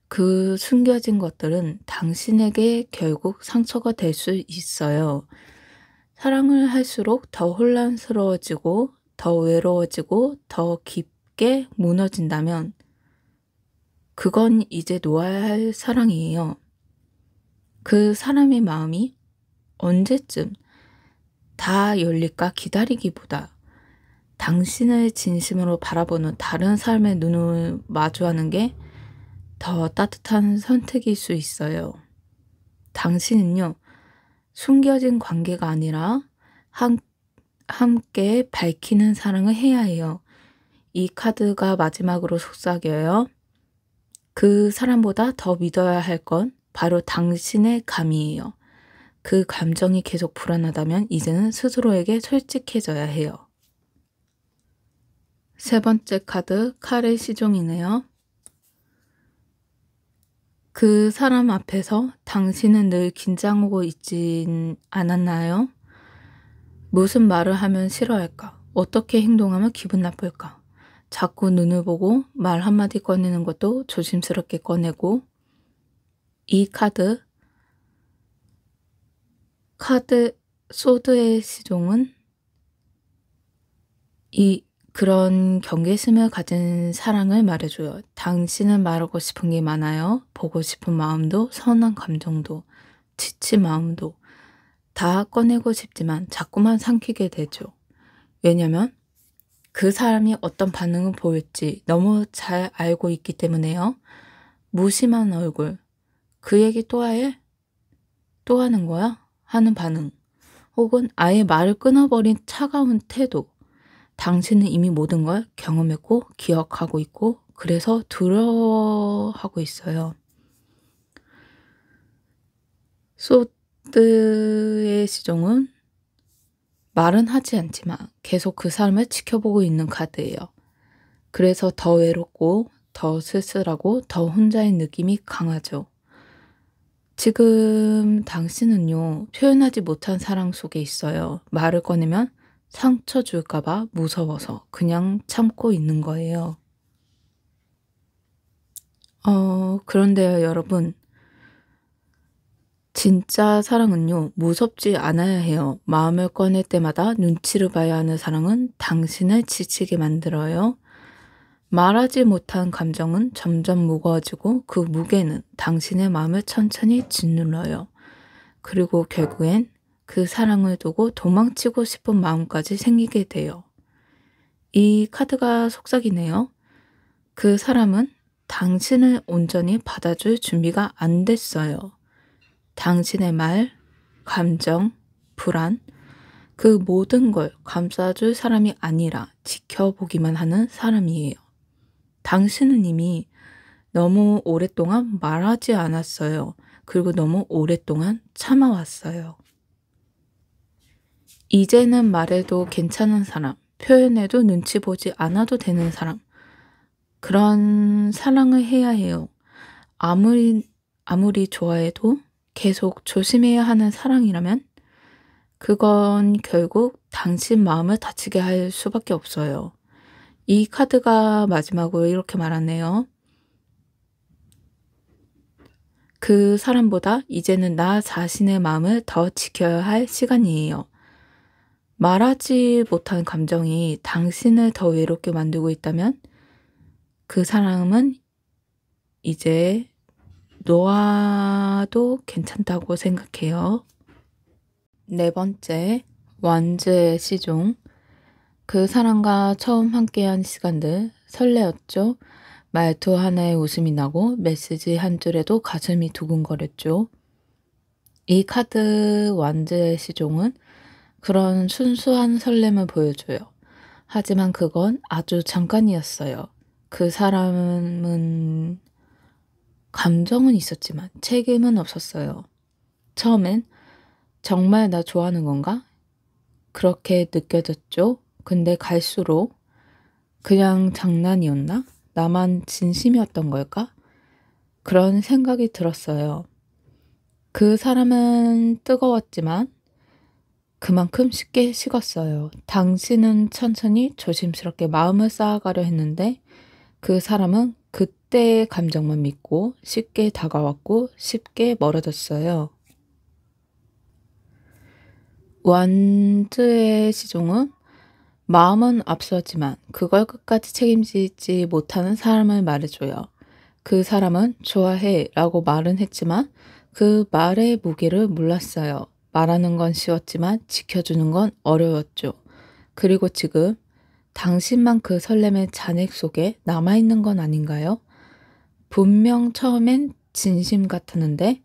A: 그 숨겨진 것들은 당신에게 결국 상처가 될 수 있어요. 사랑을 할수록 더 혼란스러워지고 더 외로워지고 더 깊게 무너진다면 그건 이제 놓아야 할 사랑이에요. 그 사람의 마음이 언제쯤 다 열릴까 기다리기보다 당신을 진심으로 바라보는 다른 사람의 눈을 마주하는 게 더 따뜻한 선택일 수 있어요. 당신은요, 숨겨진 관계가 아니라 함께 밝히는 사랑을 해야 해요. 이 카드가 마지막으로 속삭여요. 그 사람보다 더 믿어야 할 건 바로 당신의 감이에요. 그 감정이 계속 불안하다면 이제는 스스로에게 솔직해져야 해요. 세 번째 카드, 칼의 시종이네요. 그 사람 앞에서 당신은 늘 긴장하고 있진 않았나요? 무슨 말을 하면 싫어할까? 어떻게 행동하면 기분 나쁠까? 자꾸 눈을 보고 말 한마디 꺼내는 것도 조심스럽게 꺼내고 이 카드 소드의 시종은 그런 경계심을 가진 사랑을 말해줘요. 당신은 말하고 싶은 게 많아요. 보고 싶은 마음도 선한 감정도 지친 마음도 다 꺼내고 싶지만 자꾸만 삼키게 되죠. 왜냐면 그 사람이 어떤 반응을 보일지 너무 잘 알고 있기 때문에요. 무심한 얼굴, 그 얘기 또 해? 또 하는 거야? 하는 반응, 혹은 아예 말을 끊어버린 차가운 태도. 당신은 이미 모든 걸 경험했고 기억하고 있고 그래서 두려워하고 있어요. 소드의 시종은 말은 하지 않지만 계속 그 사람을 지켜보고 있는 카드예요. 그래서 더 외롭고 더 쓸쓸하고 더 혼자인 느낌이 강하죠. 지금 당신은요, 표현하지 못한 사랑 속에 있어요. 말을 꺼내면 상처 줄까봐 무서워서 그냥 참고 있는 거예요. 그런데요, 여러분. 진짜 사랑은요, 무섭지 않아야 해요. 마음을 꺼낼 때마다 눈치를 봐야 하는 사랑은 당신을 지치게 만들어요. 말하지 못한 감정은 점점 무거워지고 그 무게는 당신의 마음을 천천히 짓눌러요. 그리고 결국엔 그 사랑을 두고 도망치고 싶은 마음까지 생기게 돼요. 이 카드가 속삭이네요. 그 사람은 당신을 온전히 받아줄 준비가 안 됐어요. 당신의 말, 감정, 불안, 그 모든 걸 감싸줄 사람이 아니라 지켜보기만 하는 사람이에요. 당신은 이미 너무 오랫동안 말하지 않았어요. 그리고 너무 오랫동안 참아왔어요. 이제는 말해도 괜찮은 사람, 표현해도 눈치 보지 않아도 되는 사람, 그런 사랑을 해야 해요. 아무리 좋아해도 계속 조심해야 하는 사랑이라면 그건 결국 당신 마음을 다치게 할 수밖에 없어요. 이 카드가 마지막으로 이렇게 말하네요. 그 사람보다 이제는 나 자신의 마음을 더 지켜야 할 시간이에요. 말하지 못한 감정이 당신을 더 외롭게 만들고 있다면 그 사람은 이제 놓아도 괜찮다고 생각해요. 네 번째, 완즈의 시종. 그 사람과 처음 함께한 시간들 설레었죠. 말투 하나에 웃음이 나고 메시지 한 줄에도 가슴이 두근거렸죠. 이 카드 완즈의 시종은 그런 순수한 설렘을 보여줘요. 하지만 그건 아주 잠깐이었어요. 그 사람은 감정은 있었지만 책임은 없었어요. 처음엔 정말 나 좋아하는 건가? 그렇게 느껴졌죠. 근데 갈수록 그냥 장난이었나? 나만 진심이었던 걸까? 그런 생각이 들었어요. 그 사람은 뜨거웠지만 그만큼 쉽게 식었어요. 당신은 천천히 조심스럽게 마음을 쌓아가려 했는데 그 사람은 그때의 감정만 믿고 쉽게 다가왔고 쉽게 멀어졌어요. 완즈의 시종은 마음은 앞서지만 그걸 끝까지 책임지지 못하는 사람을 말해줘요. 그 사람은 좋아해 라고 말은 했지만 그 말의 무게를 몰랐어요. 말하는 건 쉬웠지만 지켜주는 건 어려웠죠. 그리고 지금 당신만 그 설렘의 잔액 속에 남아있는 건 아닌가요? 분명 처음엔 진심 같았는데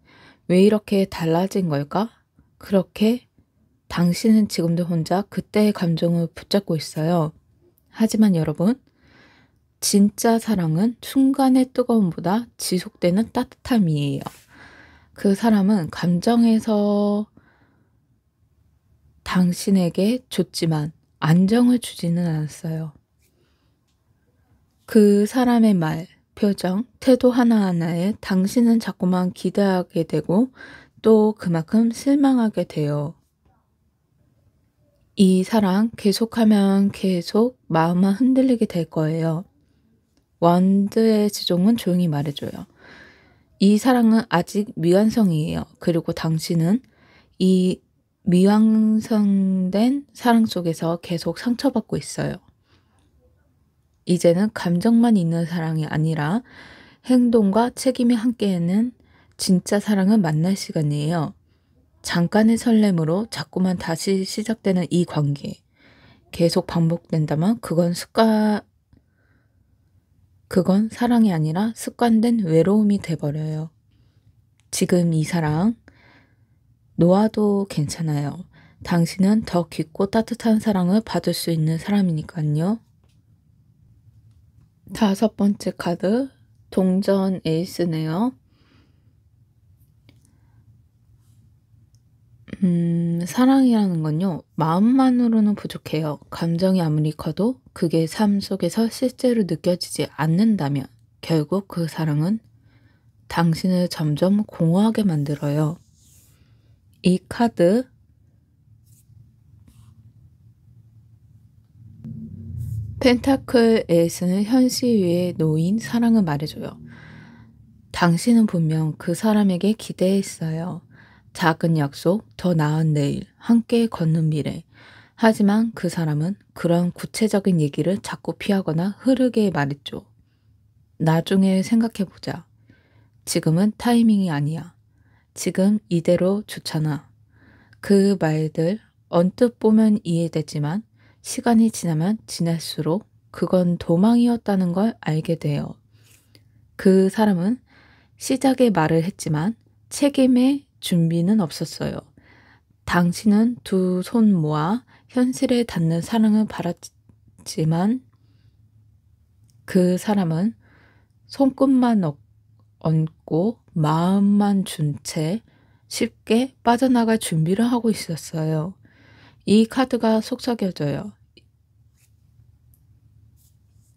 A: 왜 이렇게 달라진 걸까? 그렇게 당신은 지금도 혼자 그때의 감정을 붙잡고 있어요. 하지만 여러분, 진짜 사랑은 순간의 뜨거움보다 지속되는 따뜻함이에요. 그 사람은 감정에서 당신에게 줬지만 안정을 주지는 않았어요. 그 사람의 말, 표정, 태도 하나하나에 당신은 자꾸만 기대하게 되고 또 그만큼 실망하게 돼요. 이 사랑 계속하면 계속 마음만 흔들리게 될 거예요. 원드의 지종은 조용히 말해줘요. 이 사랑은 아직 미완성이에요. 그리고 당신은 이 미완성된 사랑 속에서 계속 상처받고 있어요. 이제는 감정만 있는 사랑이 아니라 행동과 책임이 함께하는 진짜 사랑을 만날 시간이에요. 잠깐의 설렘으로 자꾸만 다시 시작되는 이 관계. 계속 반복된다면 그건 사랑이 아니라 습관된 외로움이 돼버려요. 지금 이 사랑 놓아도 괜찮아요. 당신은 더 깊고 따뜻한 사랑을 받을 수 있는 사람이니까요. 다섯 번째 카드, 동전 에이스네요. 사랑이라는 건요, 마음만으로는 부족해요. 감정이 아무리 커도 그게 삶 속에서 실제로 느껴지지 않는다면 결국 그 사랑은 당신을 점점 공허하게 만들어요. 이 카드, 펜타클 에이스는 현실 위에 놓인 사랑을 말해줘요. 당신은 분명 그 사람에게 기대했어요. 작은 약속, 더 나은 내일, 함께 걷는 미래. 하지만 그 사람은 그런 구체적인 얘기를 자꾸 피하거나 흐르게 말했죠. 나중에 생각해보자. 지금은 타이밍이 아니야. 지금 이대로 좋잖아. 그 말들 언뜻 보면 이해되지만 시간이 지나면 지날수록 그건 도망이었다는 걸 알게 돼요. 그 사람은 시작에 말을 했지만 책임의 준비는 없었어요. 당신은 두 손 모아 현실에 닿는 사랑을 바랐지만 그 사람은 손끝만 얹고 마음만 준 채 쉽게 빠져나갈 준비를 하고 있었어요. 이 카드가 속삭여져요.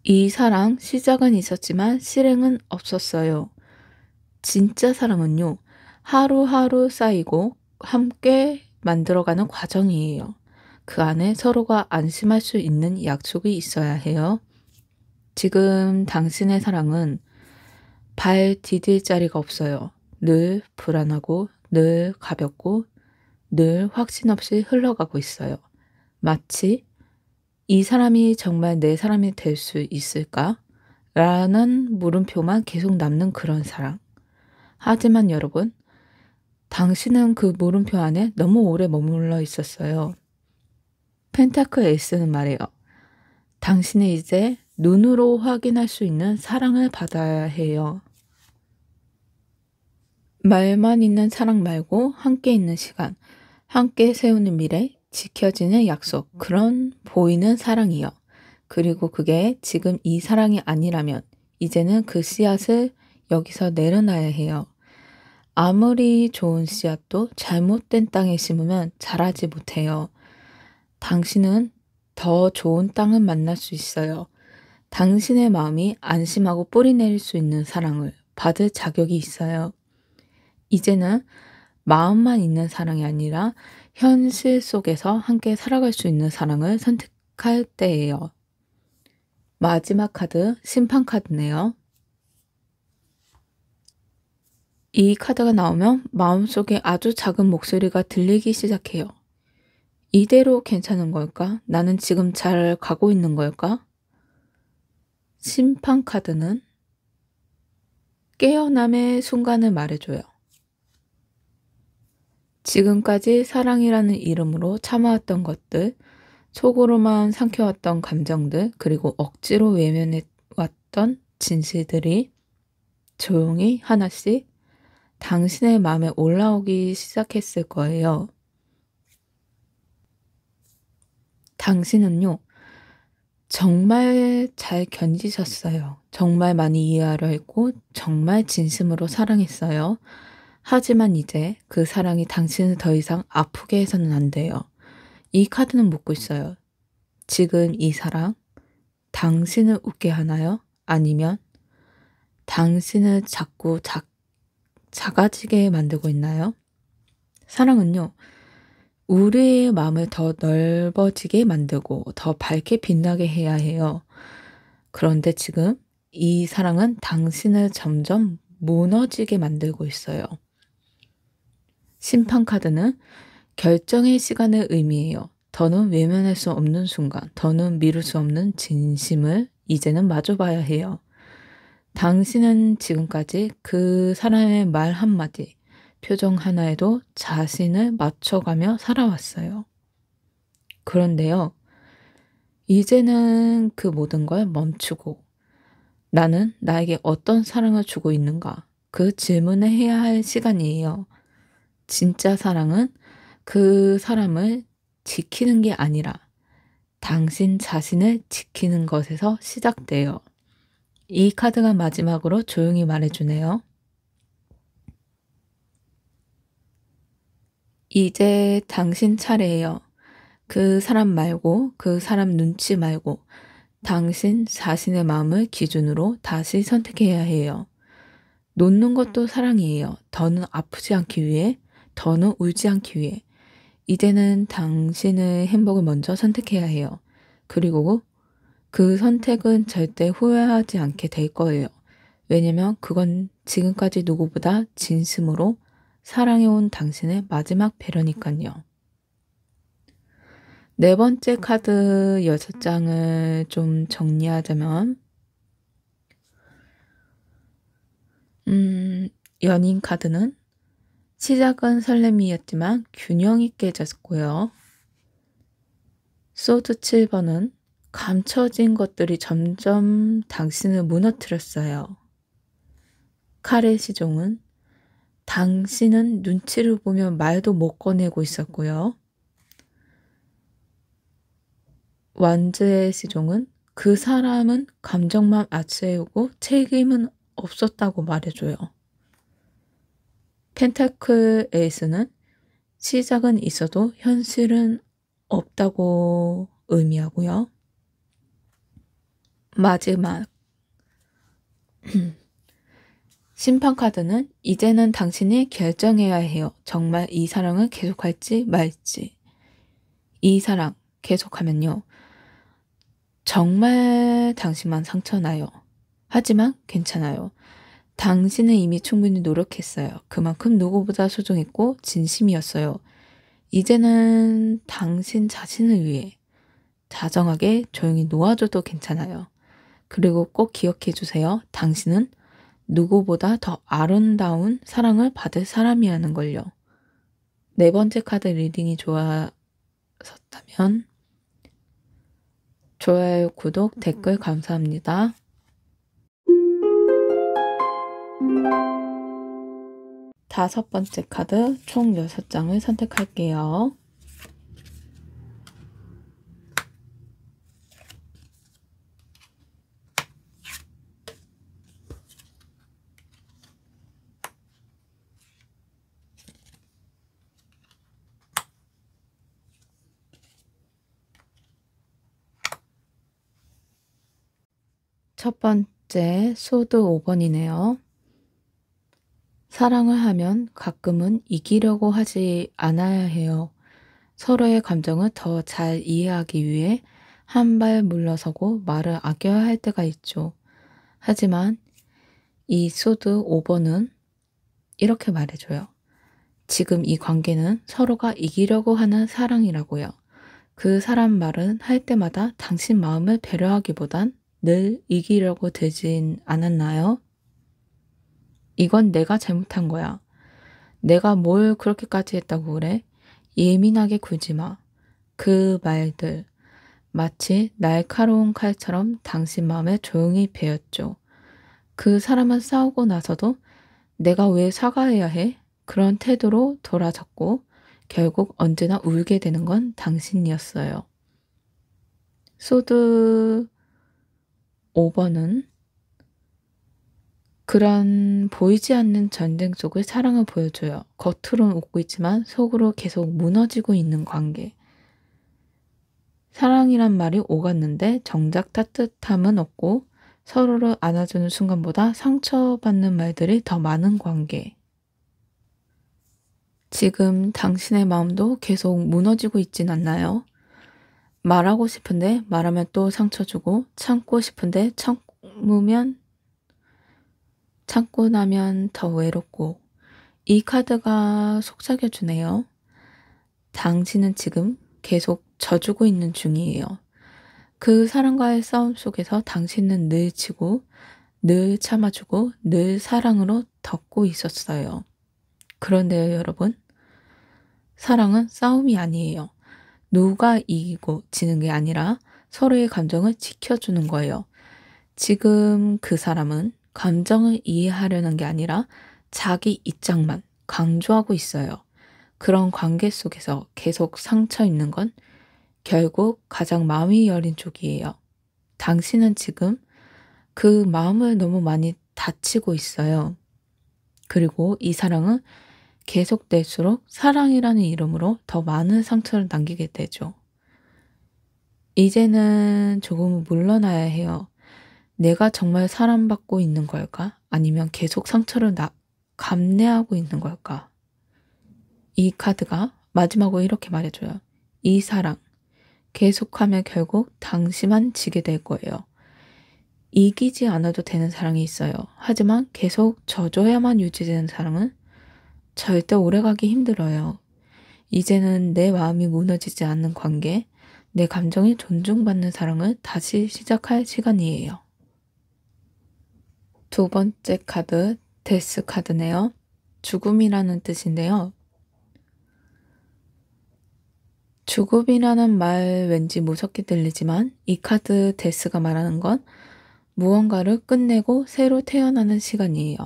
A: 이 사랑 시작은 있었지만 실행은 없었어요. 진짜 사랑은요, 하루하루 쌓이고 함께 만들어가는 과정이에요. 그 안에 서로가 안심할 수 있는 약속이 있어야 해요. 지금 당신의 사랑은 발 디딜 자리가 없어요. 늘 불안하고, 늘 가볍고, 늘 확신 없이 흘러가고 있어요. 마치 이 사람이 정말 내 사람이 될 수 있을까? 라는 물음표만 계속 남는 그런 사랑. 하지만 여러분, 당신은 그 물음표 안에 너무 오래 머물러 있었어요. 펜타클 에이스는 말해요. 당신은 이제 눈으로 확인할 수 있는 사랑을 받아야 해요. 말만 있는 사랑 말고 함께 있는 시간, 함께 세우는 미래, 지켜지는 약속, 그런 보이는 사랑이요. 그리고 그게 지금 이 사랑이 아니라면 이제는 그 씨앗을 여기서 내려놔야 해요. 아무리 좋은 씨앗도 잘못된 땅에 심으면 자라지 못해요. 당신은 더 좋은 땅을 만날 수 있어요. 당신의 마음이 안심하고 뿌리 내릴 수 있는 사랑을 받을 자격이 있어요. 이제는 마음만 있는 사랑이 아니라 현실 속에서 함께 살아갈 수 있는 사랑을 선택할 때예요. 마지막 카드, 심판 카드네요. 이 카드가 나오면 마음속에 아주 작은 목소리가 들리기 시작해요. 이대로 괜찮은 걸까? 나는 지금 잘 가고 있는 걸까? 심판 카드는 깨어남의 순간을 말해줘요. 지금까지 사랑이라는 이름으로 참아왔던 것들, 속으로만 삼켜왔던 감정들, 그리고 억지로 외면해왔던 진실들이 조용히 하나씩 당신의 마음에 올라오기 시작했을 거예요. 당신은요, 정말 잘 견디셨어요. 정말 많이 이해하려 했고, 정말 진심으로 사랑했어요. 하지만 이제 그 사랑이 당신을 더 이상 아프게 해서는 안 돼요. 이 카드는 묻고 있어요. 지금 이 사랑, 당신을 웃게 하나요? 아니면 당신을 자꾸 작아지게 만들고 있나요? 사랑은요, 우리의 마음을 더 넓어지게 만들고 더 밝게 빛나게 해야 해요. 그런데 지금 이 사랑은 당신을 점점 무너지게 만들고 있어요. 심판 카드는 결정의 시간을 의미해요. 더는 외면할 수 없는 순간, 더는 미룰 수 없는 진심을 이제는 마주봐야 해요. 당신은 지금까지 그 사람의 말 한마디, 표정 하나에도 자신을 맞춰가며 살아왔어요. 그런데요, 이제는 그 모든 걸 멈추고 나는 나에게 어떤 사랑을 주고 있는가? 그 질문을 해야 할 시간이에요. 진짜 사랑은 그 사람을 지키는 게 아니라 당신 자신을 지키는 것에서 시작돼요. 이 카드가 마지막으로 조용히 말해주네요. 이제 당신 차례예요. 그 사람 말고, 그 사람 눈치 말고, 당신 자신의 마음을 기준으로 다시 선택해야 해요. 놓는 것도 사랑이에요. 더는 아프지 않기 위해, 더는 울지 않기 위해. 이제는 당신의 행복을 먼저 선택해야 해요. 그리고 그 선택은 절대 후회하지 않게 될 거예요. 왜냐면 그건 지금까지 누구보다 진심으로 사랑해온 당신의 마지막 배려니깐요. 네 번째 카드 6장을 좀 정리하자면 연인 카드는 시작은 설렘이었지만 균형이 깨졌고요. 소드 7번은 감춰진 것들이 점점 당신을 무너뜨렸어요. 칼의 시종은 당신은 눈치를 보며 말도 못 꺼내고 있었고요. 완즈의 시종은 그 사람은 감정만 앞세우고 책임은 없었다고 말해줘요. 펜타클 에이스는 시작은 있어도 현실은 없다고 의미하고요. 마지막 심판 카드는 이제는 당신이 결정해야 해요. 정말 이 사랑을 계속할지 말지. 이 사랑 계속하면요. 정말 당신만 상처나요. 하지만 괜찮아요. 당신은 이미 충분히 노력했어요. 그만큼 누구보다 소중했고 진심이었어요. 이제는 당신 자신을 위해 다정하게 조용히 놓아줘도 괜찮아요. 그리고 꼭 기억해 주세요. 당신은 누구보다 더 아름다운 사랑을 받을 사람이라는 걸요. 네 번째 카드 리딩이 좋았었다면 좋아요, 구독, 댓글 감사합니다. 다섯 번째 카드 총 6장을 선택할게요. 첫 번째 소드 5번이네요. 사랑을 하면 가끔은 이기려고 하지 않아야 해요. 서로의 감정을 더 잘 이해하기 위해 한 발 물러서고 말을 아껴야 할 때가 있죠. 하지만 이 소드 5번은 이렇게 말해줘요. 지금 이 관계는 서로가 이기려고 하는 사랑이라고요. 그 사람 말은 할 때마다 당신 마음을 배려하기보단 늘 이기려고 되진 않았나요? 이건 내가 잘못한 거야. 내가 뭘 그렇게까지 했다고 그래? 예민하게 굴지 마. 그 말들 마치 날카로운 칼처럼 당신 마음에 조용히 베었죠. 그 사람은 싸우고 나서도 내가 왜 사과해야 해? 그런 태도로 돌아섰고 결국 언제나 울게 되는 건 당신이었어요. 소드 5번은 그런 보이지 않는 전쟁 속의 사랑을 보여줘요. 겉으로는 웃고 있지만 속으로 계속 무너지고 있는 관계. 사랑이란 말이 오갔는데 정작 따뜻함은 없고 서로를 안아주는 순간보다 상처받는 말들이 더 많은 관계. 지금 당신의 마음도 계속 무너지고 있진 않나요? 말하고 싶은데 말하면 또 상처 주고 참고 싶은데 참고 나면 더 외롭고 이 카드가 속삭여주네요. 당신은 지금 계속 져주고 있는 중이에요. 그 사람과의 싸움 속에서 당신은 늘 지고 늘 참아주고 늘 사랑으로 덮고 있었어요. 그런데요, 여러분. 사랑은 싸움이 아니에요. 누가 이기고 지는 게 아니라 서로의 감정을 지켜주는 거예요. 지금 그 사람은 감정을 이해하려는 게 아니라 자기 입장만 강조하고 있어요. 그런 관계 속에서 계속 상처 입는 건 결국 가장 마음이 여린 쪽이에요. 당신은 지금 그 마음을 너무 많이 다치고 있어요. 그리고 이 사랑은 계속될수록 사랑이라는 이름으로 더 많은 상처를 남기게 되죠. 이제는 조금 물러나야 해요. 내가 정말 사랑받고 있는 걸까? 아니면 계속 상처를 감내하고 있는 걸까? 이 카드가 마지막으로 이렇게 말해줘요. 이 사랑 계속하면 결국 당신만 지게 될 거예요. 이기지 않아도 되는 사랑이 있어요. 하지만 계속 져줘야만 유지되는 사랑은 절대 오래가기 힘들어요. 이제는 내 마음이 무너지지 않는 관계, 내 감정이 존중받는 사랑을 다시 시작할 시간이에요. 두 번째 카드, 데스 카드네요. 죽음이라는 뜻인데요. 죽음이라는 말 왠지 무섭게 들리지만 이 카드 데스가 말하는 건 무언가를 끝내고 새로 태어나는 시간이에요.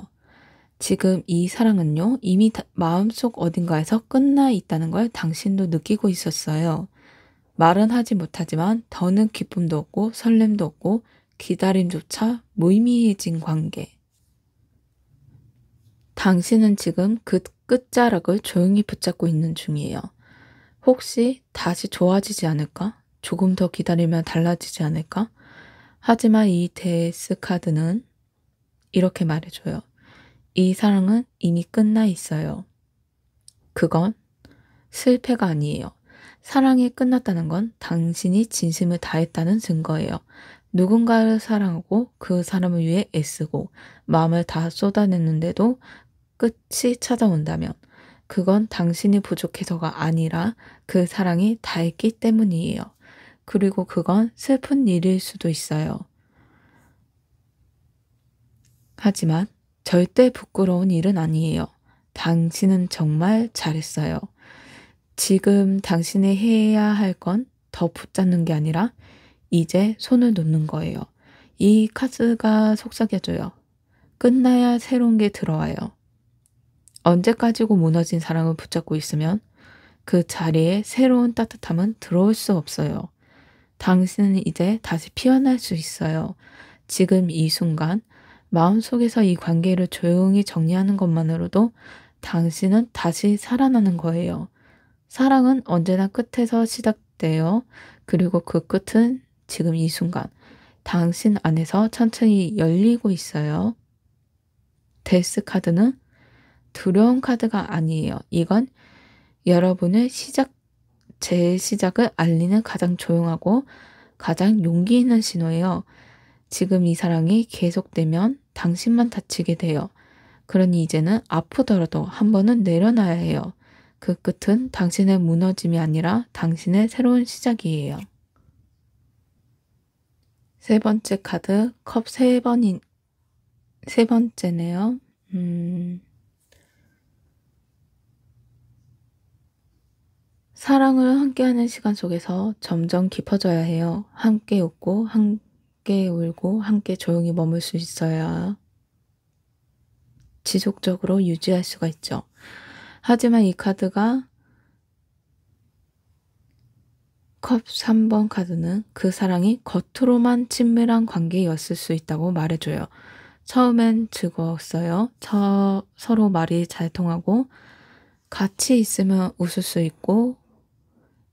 A: 지금 이 사랑은요, 이미 마음속 어딘가에서 끝나 있다는 걸 당신도 느끼고 있었어요. 말은 하지 못하지만 더는 기쁨도 없고 설렘도 없고 기다림조차 무의미해진 관계. 당신은 지금 그 끝자락을 조용히 붙잡고 있는 중이에요. 혹시 다시 좋아지지 않을까? 조금 더 기다리면 달라지지 않을까? 하지만 이 데스 카드는 이렇게 말해줘요. 이 사랑은 이미 끝나 있어요. 그건 실패가 아니에요. 사랑이 끝났다는 건 당신이 진심을 다했다는 증거예요. 누군가를 사랑하고 그 사람을 위해 애쓰고 마음을 다 쏟아냈는데도 끝이 찾아온다면 그건 당신이 부족해서가 아니라 그 사랑이 닳기 때문이에요. 그리고 그건 슬픈 일일 수도 있어요. 하지만 절대 부끄러운 일은 아니에요. 당신은 정말 잘했어요. 지금 당신이 해야 할 건 더 붙잡는 게 아니라 이제 손을 놓는 거예요. 이 카드가 속삭여줘요. 끝나야 새로운 게 들어와요. 언제까지고 무너진 사랑을 붙잡고 있으면 그 자리에 새로운 따뜻함은 들어올 수 없어요. 당신은 이제 다시 피어날 수 있어요. 지금 이 순간 마음속에서 이 관계를 조용히 정리하는 것만으로도 당신은 다시 살아나는 거예요. 사랑은 언제나 끝에서 시작돼요. 그리고 그 끝은 지금 이 순간 당신 안에서 천천히 열리고 있어요. 데스 카드는 두려운 카드가 아니에요. 이건 여러분의 재시작을 알리는 가장 조용하고 가장 용기 있는 신호예요. 지금 이 사랑이 계속되면 당신만 다치게 돼요. 그러니 이제는 아프더라도 한 번은 내려놔야 해요. 그 끝은 당신의 무너짐이 아니라 당신의 새로운 시작이에요. 세 번째 카드, 컵 세 번째네요. 사랑을 함께하는 시간 속에서 점점 깊어져야 해요. 함께 웃고, 함께 울고, 함께 조용히 머물 수 있어야 지속적으로 유지할 수가 있죠. 하지만 이 카드가 컵 3번 카드는 그 사랑이 겉으로만 친밀한 관계였을 수 있다고 말해줘요. 처음엔 즐거웠어요. 서로 말이 잘 통하고 같이 있으면 웃을 수 있고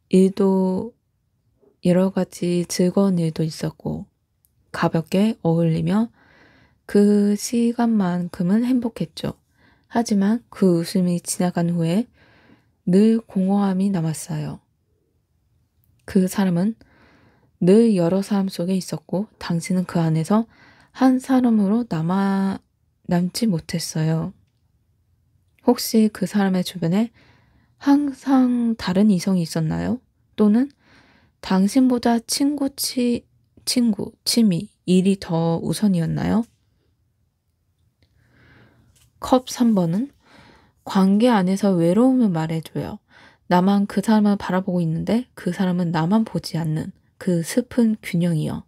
A: 일도 여러 가지 즐거운 일도 있었고 가볍게 어울리며 그 시간만큼은 행복했죠. 하지만 그 웃음이 지나간 후에 늘 공허함이 남았어요. 그 사람은 늘 여러 사람 속에 있었고 당신은 그 안에서 한 사람으로 남지 못했어요. 혹시 그 사람의 주변에 항상 다른 이성이 있었나요? 또는 당신보다 친구, 취미, 일이 더 우선이었나요? 컵 3번은 관계 안에서 외로움을 말해줘요. 나만 그 사람을 바라보고 있는데 그 사람은 나만 보지 않는 그 슬픈 균형이요.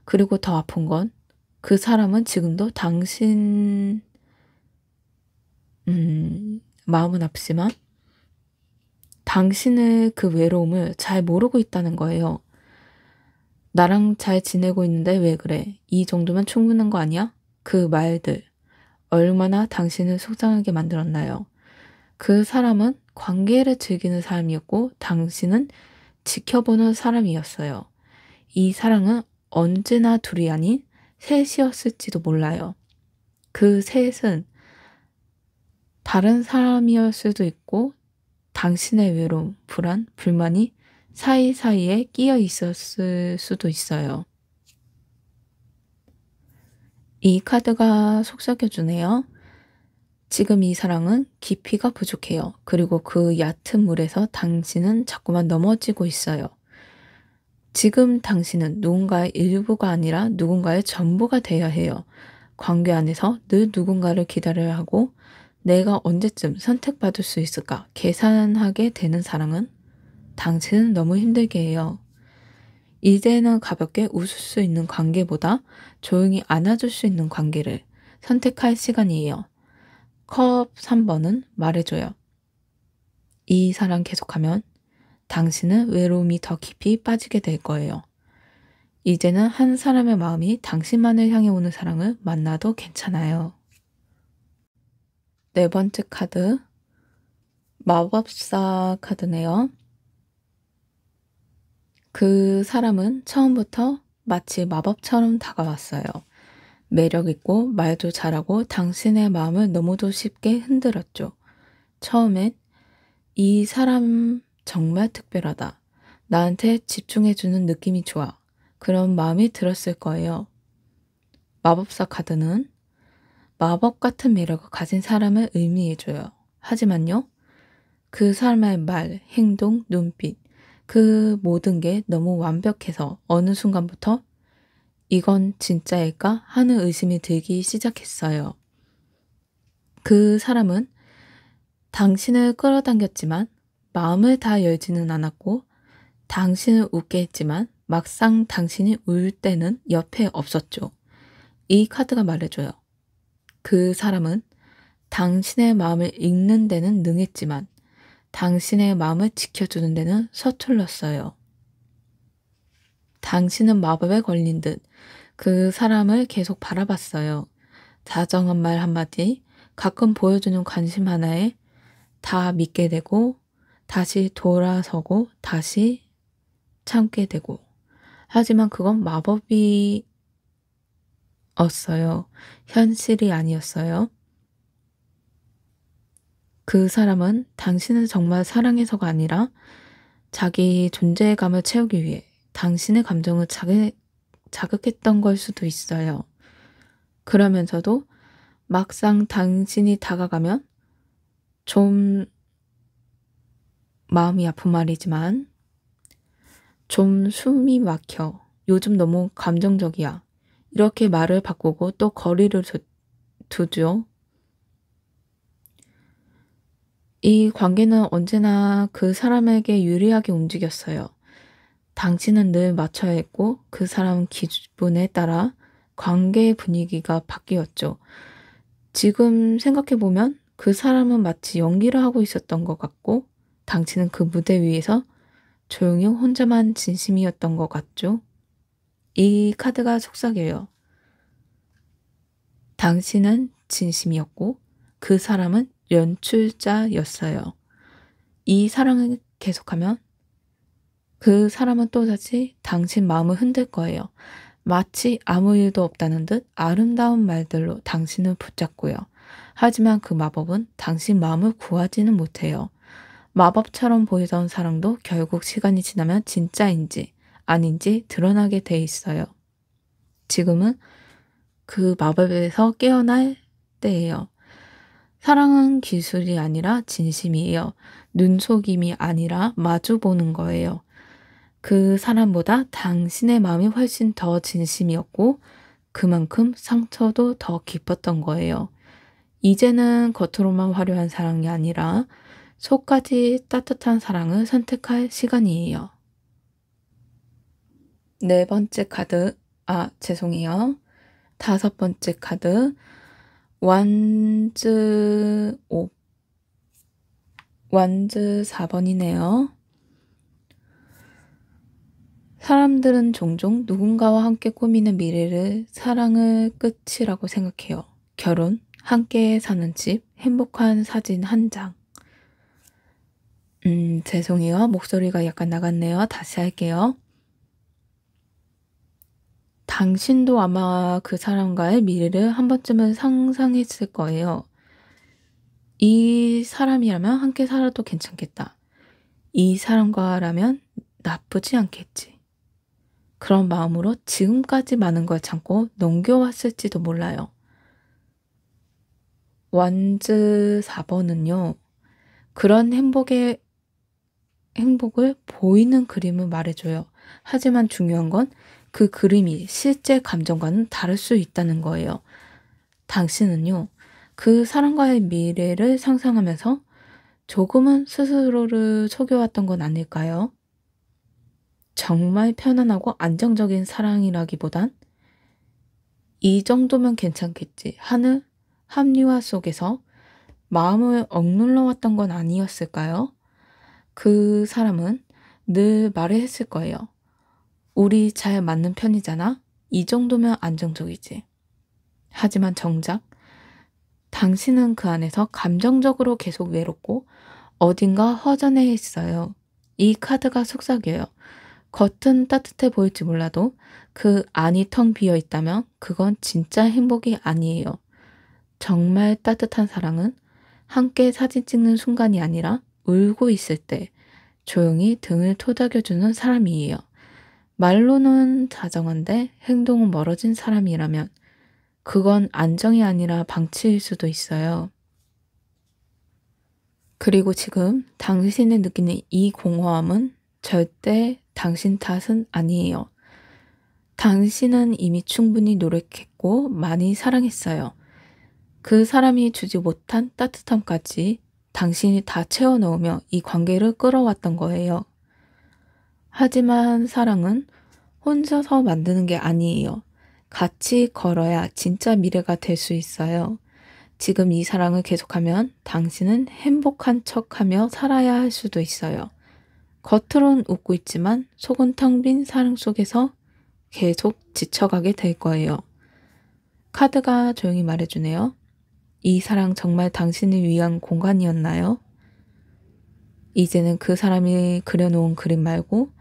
A: 그리고 더 아픈 건 그 사람은 지금도 당신 마음은 아프지만 당신의 그 외로움을 잘 모르고 있다는 거예요. 나랑 잘 지내고 있는데 왜 그래? 이 정도면 충분한 거 아니야? 그 말들 얼마나 당신을 속상하게 만들었나요? 그 사람은 관계를 즐기는 사람이었고 당신은 지켜보는 사람이었어요. 이 사랑은 언제나 둘이 아닌 셋이었을지도 몰라요. 그 셋은 다른 사람이었을 수도 있고 당신의 외로움, 불안, 불만이 사이사이에 끼어 있었을 수도 있어요. 이 카드가 속삭여주네요. 지금 이 사랑은 깊이가 부족해요. 그리고 그 얕은 물에서 당신은 자꾸만 넘어지고 있어요. 지금 당신은 누군가의 일부가 아니라 누군가의 전부가 되어야 해요. 관계 안에서 늘 누군가를 기다려야 하고 내가 언제쯤 선택받을 수 있을까 계산하게 되는 사랑은 당신은 너무 힘들게 해요. 이제는 가볍게 웃을 수 있는 관계보다 조용히 안아줄 수 있는 관계를 선택할 시간이에요. 컵 3번은 말해줘요. 이 사랑 계속하면 당신은 외로움이 더 깊이 빠지게 될 거예요. 이제는 한 사람의 마음이 당신만을 향해 오는 사랑을 만나도 괜찮아요. 네 번째 카드, 마법사 카드네요. 그 사람은 처음부터 마치 마법처럼 다가왔어요. 매력있고 말도 잘하고 당신의 마음을 너무도 쉽게 흔들었죠. 처음엔 이 사람 정말 특별하다. 나한테 집중해주는 느낌이 좋아. 그런 마음이 들었을 거예요. 마법사 카드는 마법 같은 매력을 가진 사람을 의미해줘요. 하지만요, 그 사람의 말, 행동, 눈빛, 그 모든 게 너무 완벽해서 어느 순간부터 이건 진짜일까 하는 의심이 들기 시작했어요. 그 사람은 당신을 끌어당겼지만 마음을 다 열지는 않았고 당신을 웃게 했지만 막상 당신이 울 때는 옆에 없었죠. 이 카드가 말해줘요. 그 사람은 당신의 마음을 읽는 데는 능했지만 당신의 마음을 지켜주는 데는 서툴렀어요. 당신은 마법에 걸린 듯 그 사람을 계속 바라봤어요. 다정한 말 한마디, 가끔 보여주는 관심 하나에 다 믿게 되고 다시 돌아서고 다시 참게 되고. 하지만 그건 마법이었어요. 현실이 아니었어요. 그 사람은 당신을 정말 사랑해서가 아니라 자기 존재감을 채우기 위해 당신의 감정을 자극했던 걸 수도 있어요. 그러면서도 막상 당신이 다가가면 좀 마음이 아픈 말이지만 좀 숨이 막혀. 요즘 너무 감정적이야. 이렇게 말을 바꾸고 또 거리를 두죠. 이 관계는 언제나 그 사람에게 유리하게 움직였어요. 당신은 늘 맞춰야 했고 그 사람 기분에 따라 관계의 분위기가 바뀌었죠. 지금 생각해보면 그 사람은 마치 연기를 하고 있었던 것 같고 당신은 그 무대 위에서 조용히 혼자만 진심이었던 것 같죠. 이 카드가 속삭여요. 당신은 진심이었고 그 사람은 연출자였어요. 이 사랑을 계속하면 그 사람은 또다시 당신 마음을 흔들 거예요. 마치 아무 일도 없다는 듯 아름다운 말들로 당신을 붙잡고요. 하지만 그 마법은 당신 마음을 구하지는 못해요. 마법처럼 보이던 사랑도 결국 시간이 지나면 진짜인지 아닌지 드러나게 돼 있어요. 지금은 그 마법에서 깨어날 때예요. 사랑은 기술이 아니라 진심이에요. 눈속임이 아니라 마주보는 거예요. 그 사람보다 당신의 마음이 훨씬 더 진심이었고 그만큼 상처도 더 깊었던 거예요. 이제는 겉으로만 화려한 사랑이 아니라 속까지 따뜻한 사랑을 선택할 시간이에요. 네 번째 카드, 죄송해요. 다섯 번째 카드, 완즈 4번이네요. 사람들은 종종 누군가와 함께 꾸미는 미래를 사랑의 끝이라고 생각해요. 결혼, 함께 사는 집, 행복한 사진 한 장. 죄송해요. 목소리가 약간 나갔네요. 다시 할게요. 당신도 아마 그 사람과의 미래를 한 번쯤은 상상했을 거예요. 이 사람이라면 함께 살아도 괜찮겠다. 이 사람과라면 나쁘지 않겠지. 그런 마음으로 지금까지 많은 걸 참고 넘겨왔을지도 몰라요. 완즈 4번은요. 그런 행복을 보이는 그림을 말해줘요. 하지만 중요한 건 그 그림이 실제 감정과는 다를 수 있다는 거예요. 당신은요. 그 사람과의 미래를 상상하면서 조금은 스스로를 속여왔던 건 아닐까요? 정말 편안하고 안정적인 사랑이라기보단 이 정도면 괜찮겠지 하는 합리화 속에서 마음을 억눌러 왔던 건 아니었을까요? 그 사람은 늘 말을 했을 거예요. 우리 잘 맞는 편이잖아? 이 정도면 안정적이지. 하지만 정작 당신은 그 안에서 감정적으로 계속 외롭고 어딘가 허전해 했어요. 이 카드가 속삭여요. 겉은 따뜻해 보일지 몰라도 그 안이 텅 비어 있다면 그건 진짜 행복이 아니에요. 정말 따뜻한 사랑은 함께 사진 찍는 순간이 아니라 울고 있을 때 조용히 등을 토닥여주는 사람이에요. 말로는 다정한데 행동은 멀어진 사람이라면 그건 안정이 아니라 방치일 수도 있어요. 그리고 지금 당신이 느끼는 이 공허함은 절대 당신 탓은 아니에요. 당신은 이미 충분히 노력했고 많이 사랑했어요. 그 사람이 주지 못한 따뜻함까지 당신이 다 채워 넣으며 이 관계를 끌어왔던 거예요. 하지만 사랑은 혼자서 만드는 게 아니에요. 같이 걸어야 진짜 미래가 될 수 있어요. 지금 이 사랑을 계속하면 당신은 행복한 척하며 살아야 할 수도 있어요. 겉으론 웃고 있지만 속은 텅 빈 사랑 속에서 계속 지쳐가게 될 거예요. 카드가 조용히 말해주네요. 이 사랑 정말 당신을 위한 공간이었나요? 이제는 그 사람이 그려놓은 그림 말고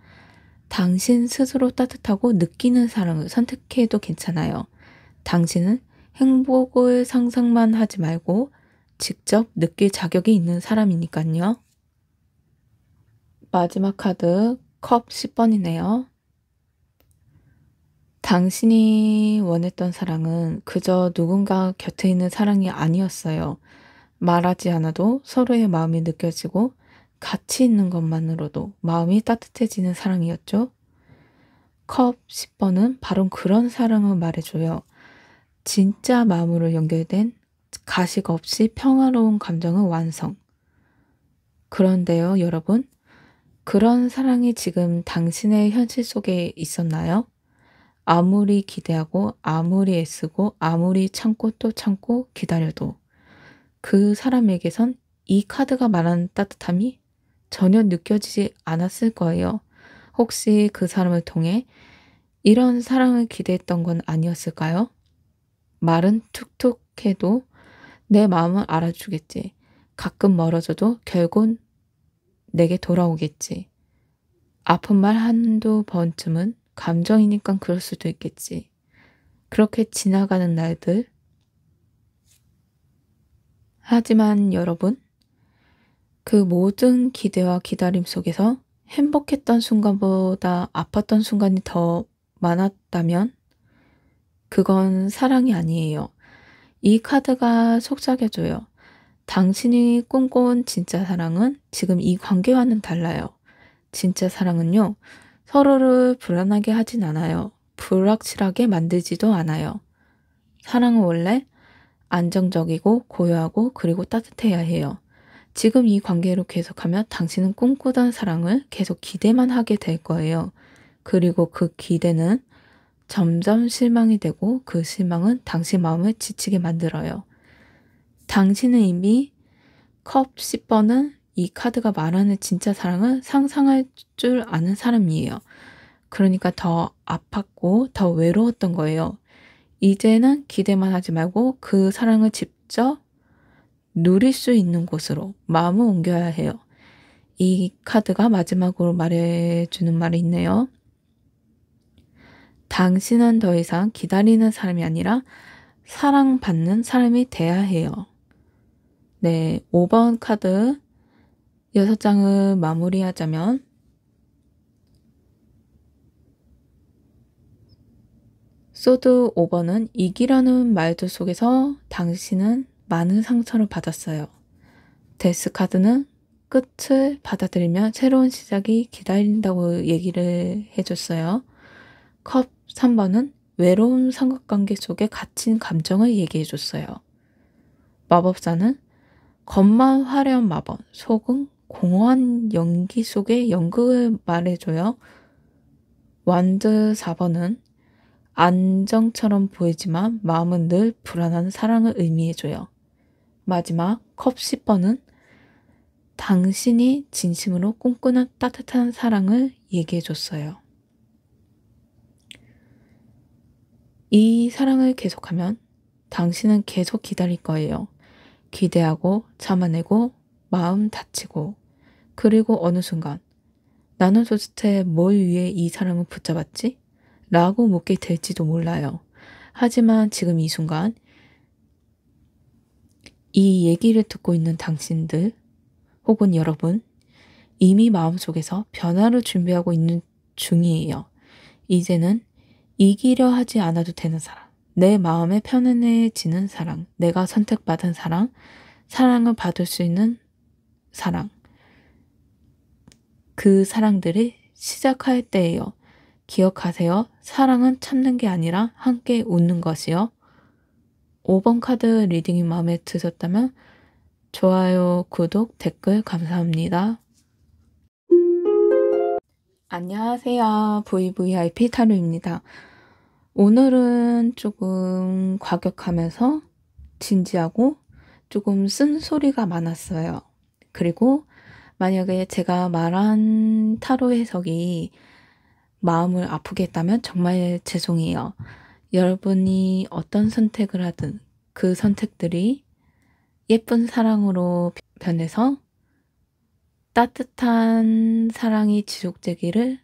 A: 당신 스스로 따뜻하고 느끼는 사랑을 선택해도 괜찮아요. 당신은 행복을 상상만 하지 말고 직접 느낄 자격이 있는 사람이니까요. 마지막 카드 컵 10번이네요. 당신이 원했던 사랑은 그저 누군가 곁에 있는 사랑이 아니었어요. 말하지 않아도 서로의 마음이 느껴지고 같이 있는 것만으로도 마음이 따뜻해지는 사랑이었죠. 컵 10번은 바로 그런 사랑을 말해줘요. 진짜 마음으로 연결된 가식 없이 평화로운 감정의 완성. 그런데요, 여러분. 그런 사랑이 지금 당신의 현실 속에 있었나요? 아무리 기대하고 아무리 애쓰고 아무리 참고 또 참고 기다려도 그 사람에게선 이 카드가 말하는 따뜻함이 전혀 느껴지지 않았을 거예요. 혹시 그 사람을 통해 이런 사랑을 기대했던 건 아니었을까요? 말은 툭툭 해도 내 마음을 알아주겠지. 가끔 멀어져도 결국 내게 돌아오겠지. 아픈 말 한두 번쯤은 감정이니까 그럴 수도 있겠지. 그렇게 지나가는 날들. 하지만 여러분, 그 모든 기대와 기다림 속에서 행복했던 순간보다 아팠던 순간이 더 많았다면 그건 사랑이 아니에요. 이 카드가 속삭여줘요. 당신이 꿈꿔온 진짜 사랑은 지금 이 관계와는 달라요. 진짜 사랑은요, 서로를 불안하게 하진 않아요. 불확실하게 만들지도 않아요. 사랑은 원래 안정적이고 고요하고 그리고 따뜻해야 해요. 지금 이 관계로 계속하면 당신은 꿈꾸던 사랑을 계속 기대만 하게 될 거예요. 그리고 그 기대는 점점 실망이 되고 그 실망은 당신 마음을 지치게 만들어요. 당신은 이미 컵 10번은 이 카드가 말하는 진짜 사랑을 상상할 줄 아는 사람이에요. 그러니까 더 아팠고 더 외로웠던 거예요. 이제는 기대만 하지 말고 그 사랑을 직접 누릴 수 있는 곳으로 마음을 옮겨야 해요. 이 카드가 마지막으로 말해주는 말이 있네요. 당신은 더 이상 기다리는 사람이 아니라 사랑받는 사람이 돼야 해요. 네, 5번 카드 6장을 마무리하자면 소드 5번은 이기려는 말들 속에서 당신은 많은 상처를 받았어요. 데스카드는 끝을 받아들이며 새로운 시작이 기다린다고 얘기를 해줬어요. 컵 3번은 외로운 삼각관계 속에 갇힌 감정을 얘기해줬어요. 마법사는 겉만 화려한 마법, 속은 공허한 연기 속의 연극을 말해줘요. 완드 4번은 안정처럼 보이지만 마음은 늘 불안한 사랑을 의미해줘요. 마지막 컵 10번은 당신이 진심으로 꿈꾸는 따뜻한 사랑을 얘기해줬어요. 이 사랑을 계속하면 당신은 계속 기다릴 거예요. 기대하고 참아내고 마음 다치고 그리고 어느 순간 나는 도대체 뭘 위해 이 사랑을 붙잡았지? 라고 묻게 될지도 몰라요. 하지만 지금 이 순간 이 얘기를 듣고 있는 당신들 혹은 여러분 이미 마음속에서 변화를 준비하고 있는 중이에요. 이제는 이기려 하지 않아도 되는 사랑, 내 마음에 편안해지는 사랑, 내가 선택받은 사랑, 사랑을 받을 수 있는 사랑, 그 사랑들이 시작할 때예요. 기억하세요. 사랑은 참는 게 아니라 함께 웃는 것이요. 5번 카드 리딩이 마음에 드셨다면 좋아요, 구독, 댓글 감사합니다. 안녕하세요. VVIP 타로입니다. 오늘은 조금 과격하면서 진지하고 조금 쓴소리가 많았어요. 그리고 만약에 제가 말한 타로 해석이 마음을 아프게 했다면 정말 죄송해요. 여러분이 어떤 선택을 하든 그 선택들이 예쁜 사랑으로 변해서 따뜻한 사랑이 지속되기를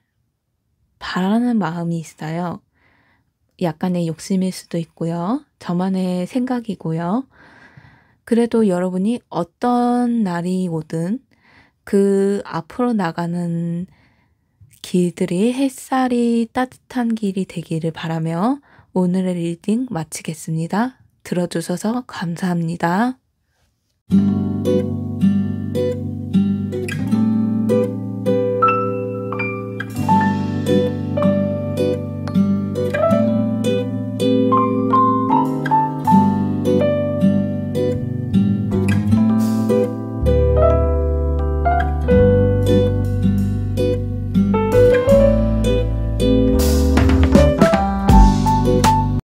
A: 바라는 마음이 있어요. 약간의 욕심일 수도 있고요. 저만의 생각이고요. 그래도 여러분이 어떤 날이 오든 그 앞으로 나가는 길들이 햇살이 따뜻한 길이 되기를 바라며 오늘의 리딩 마치겠습니다. 들어주셔서 감사합니다.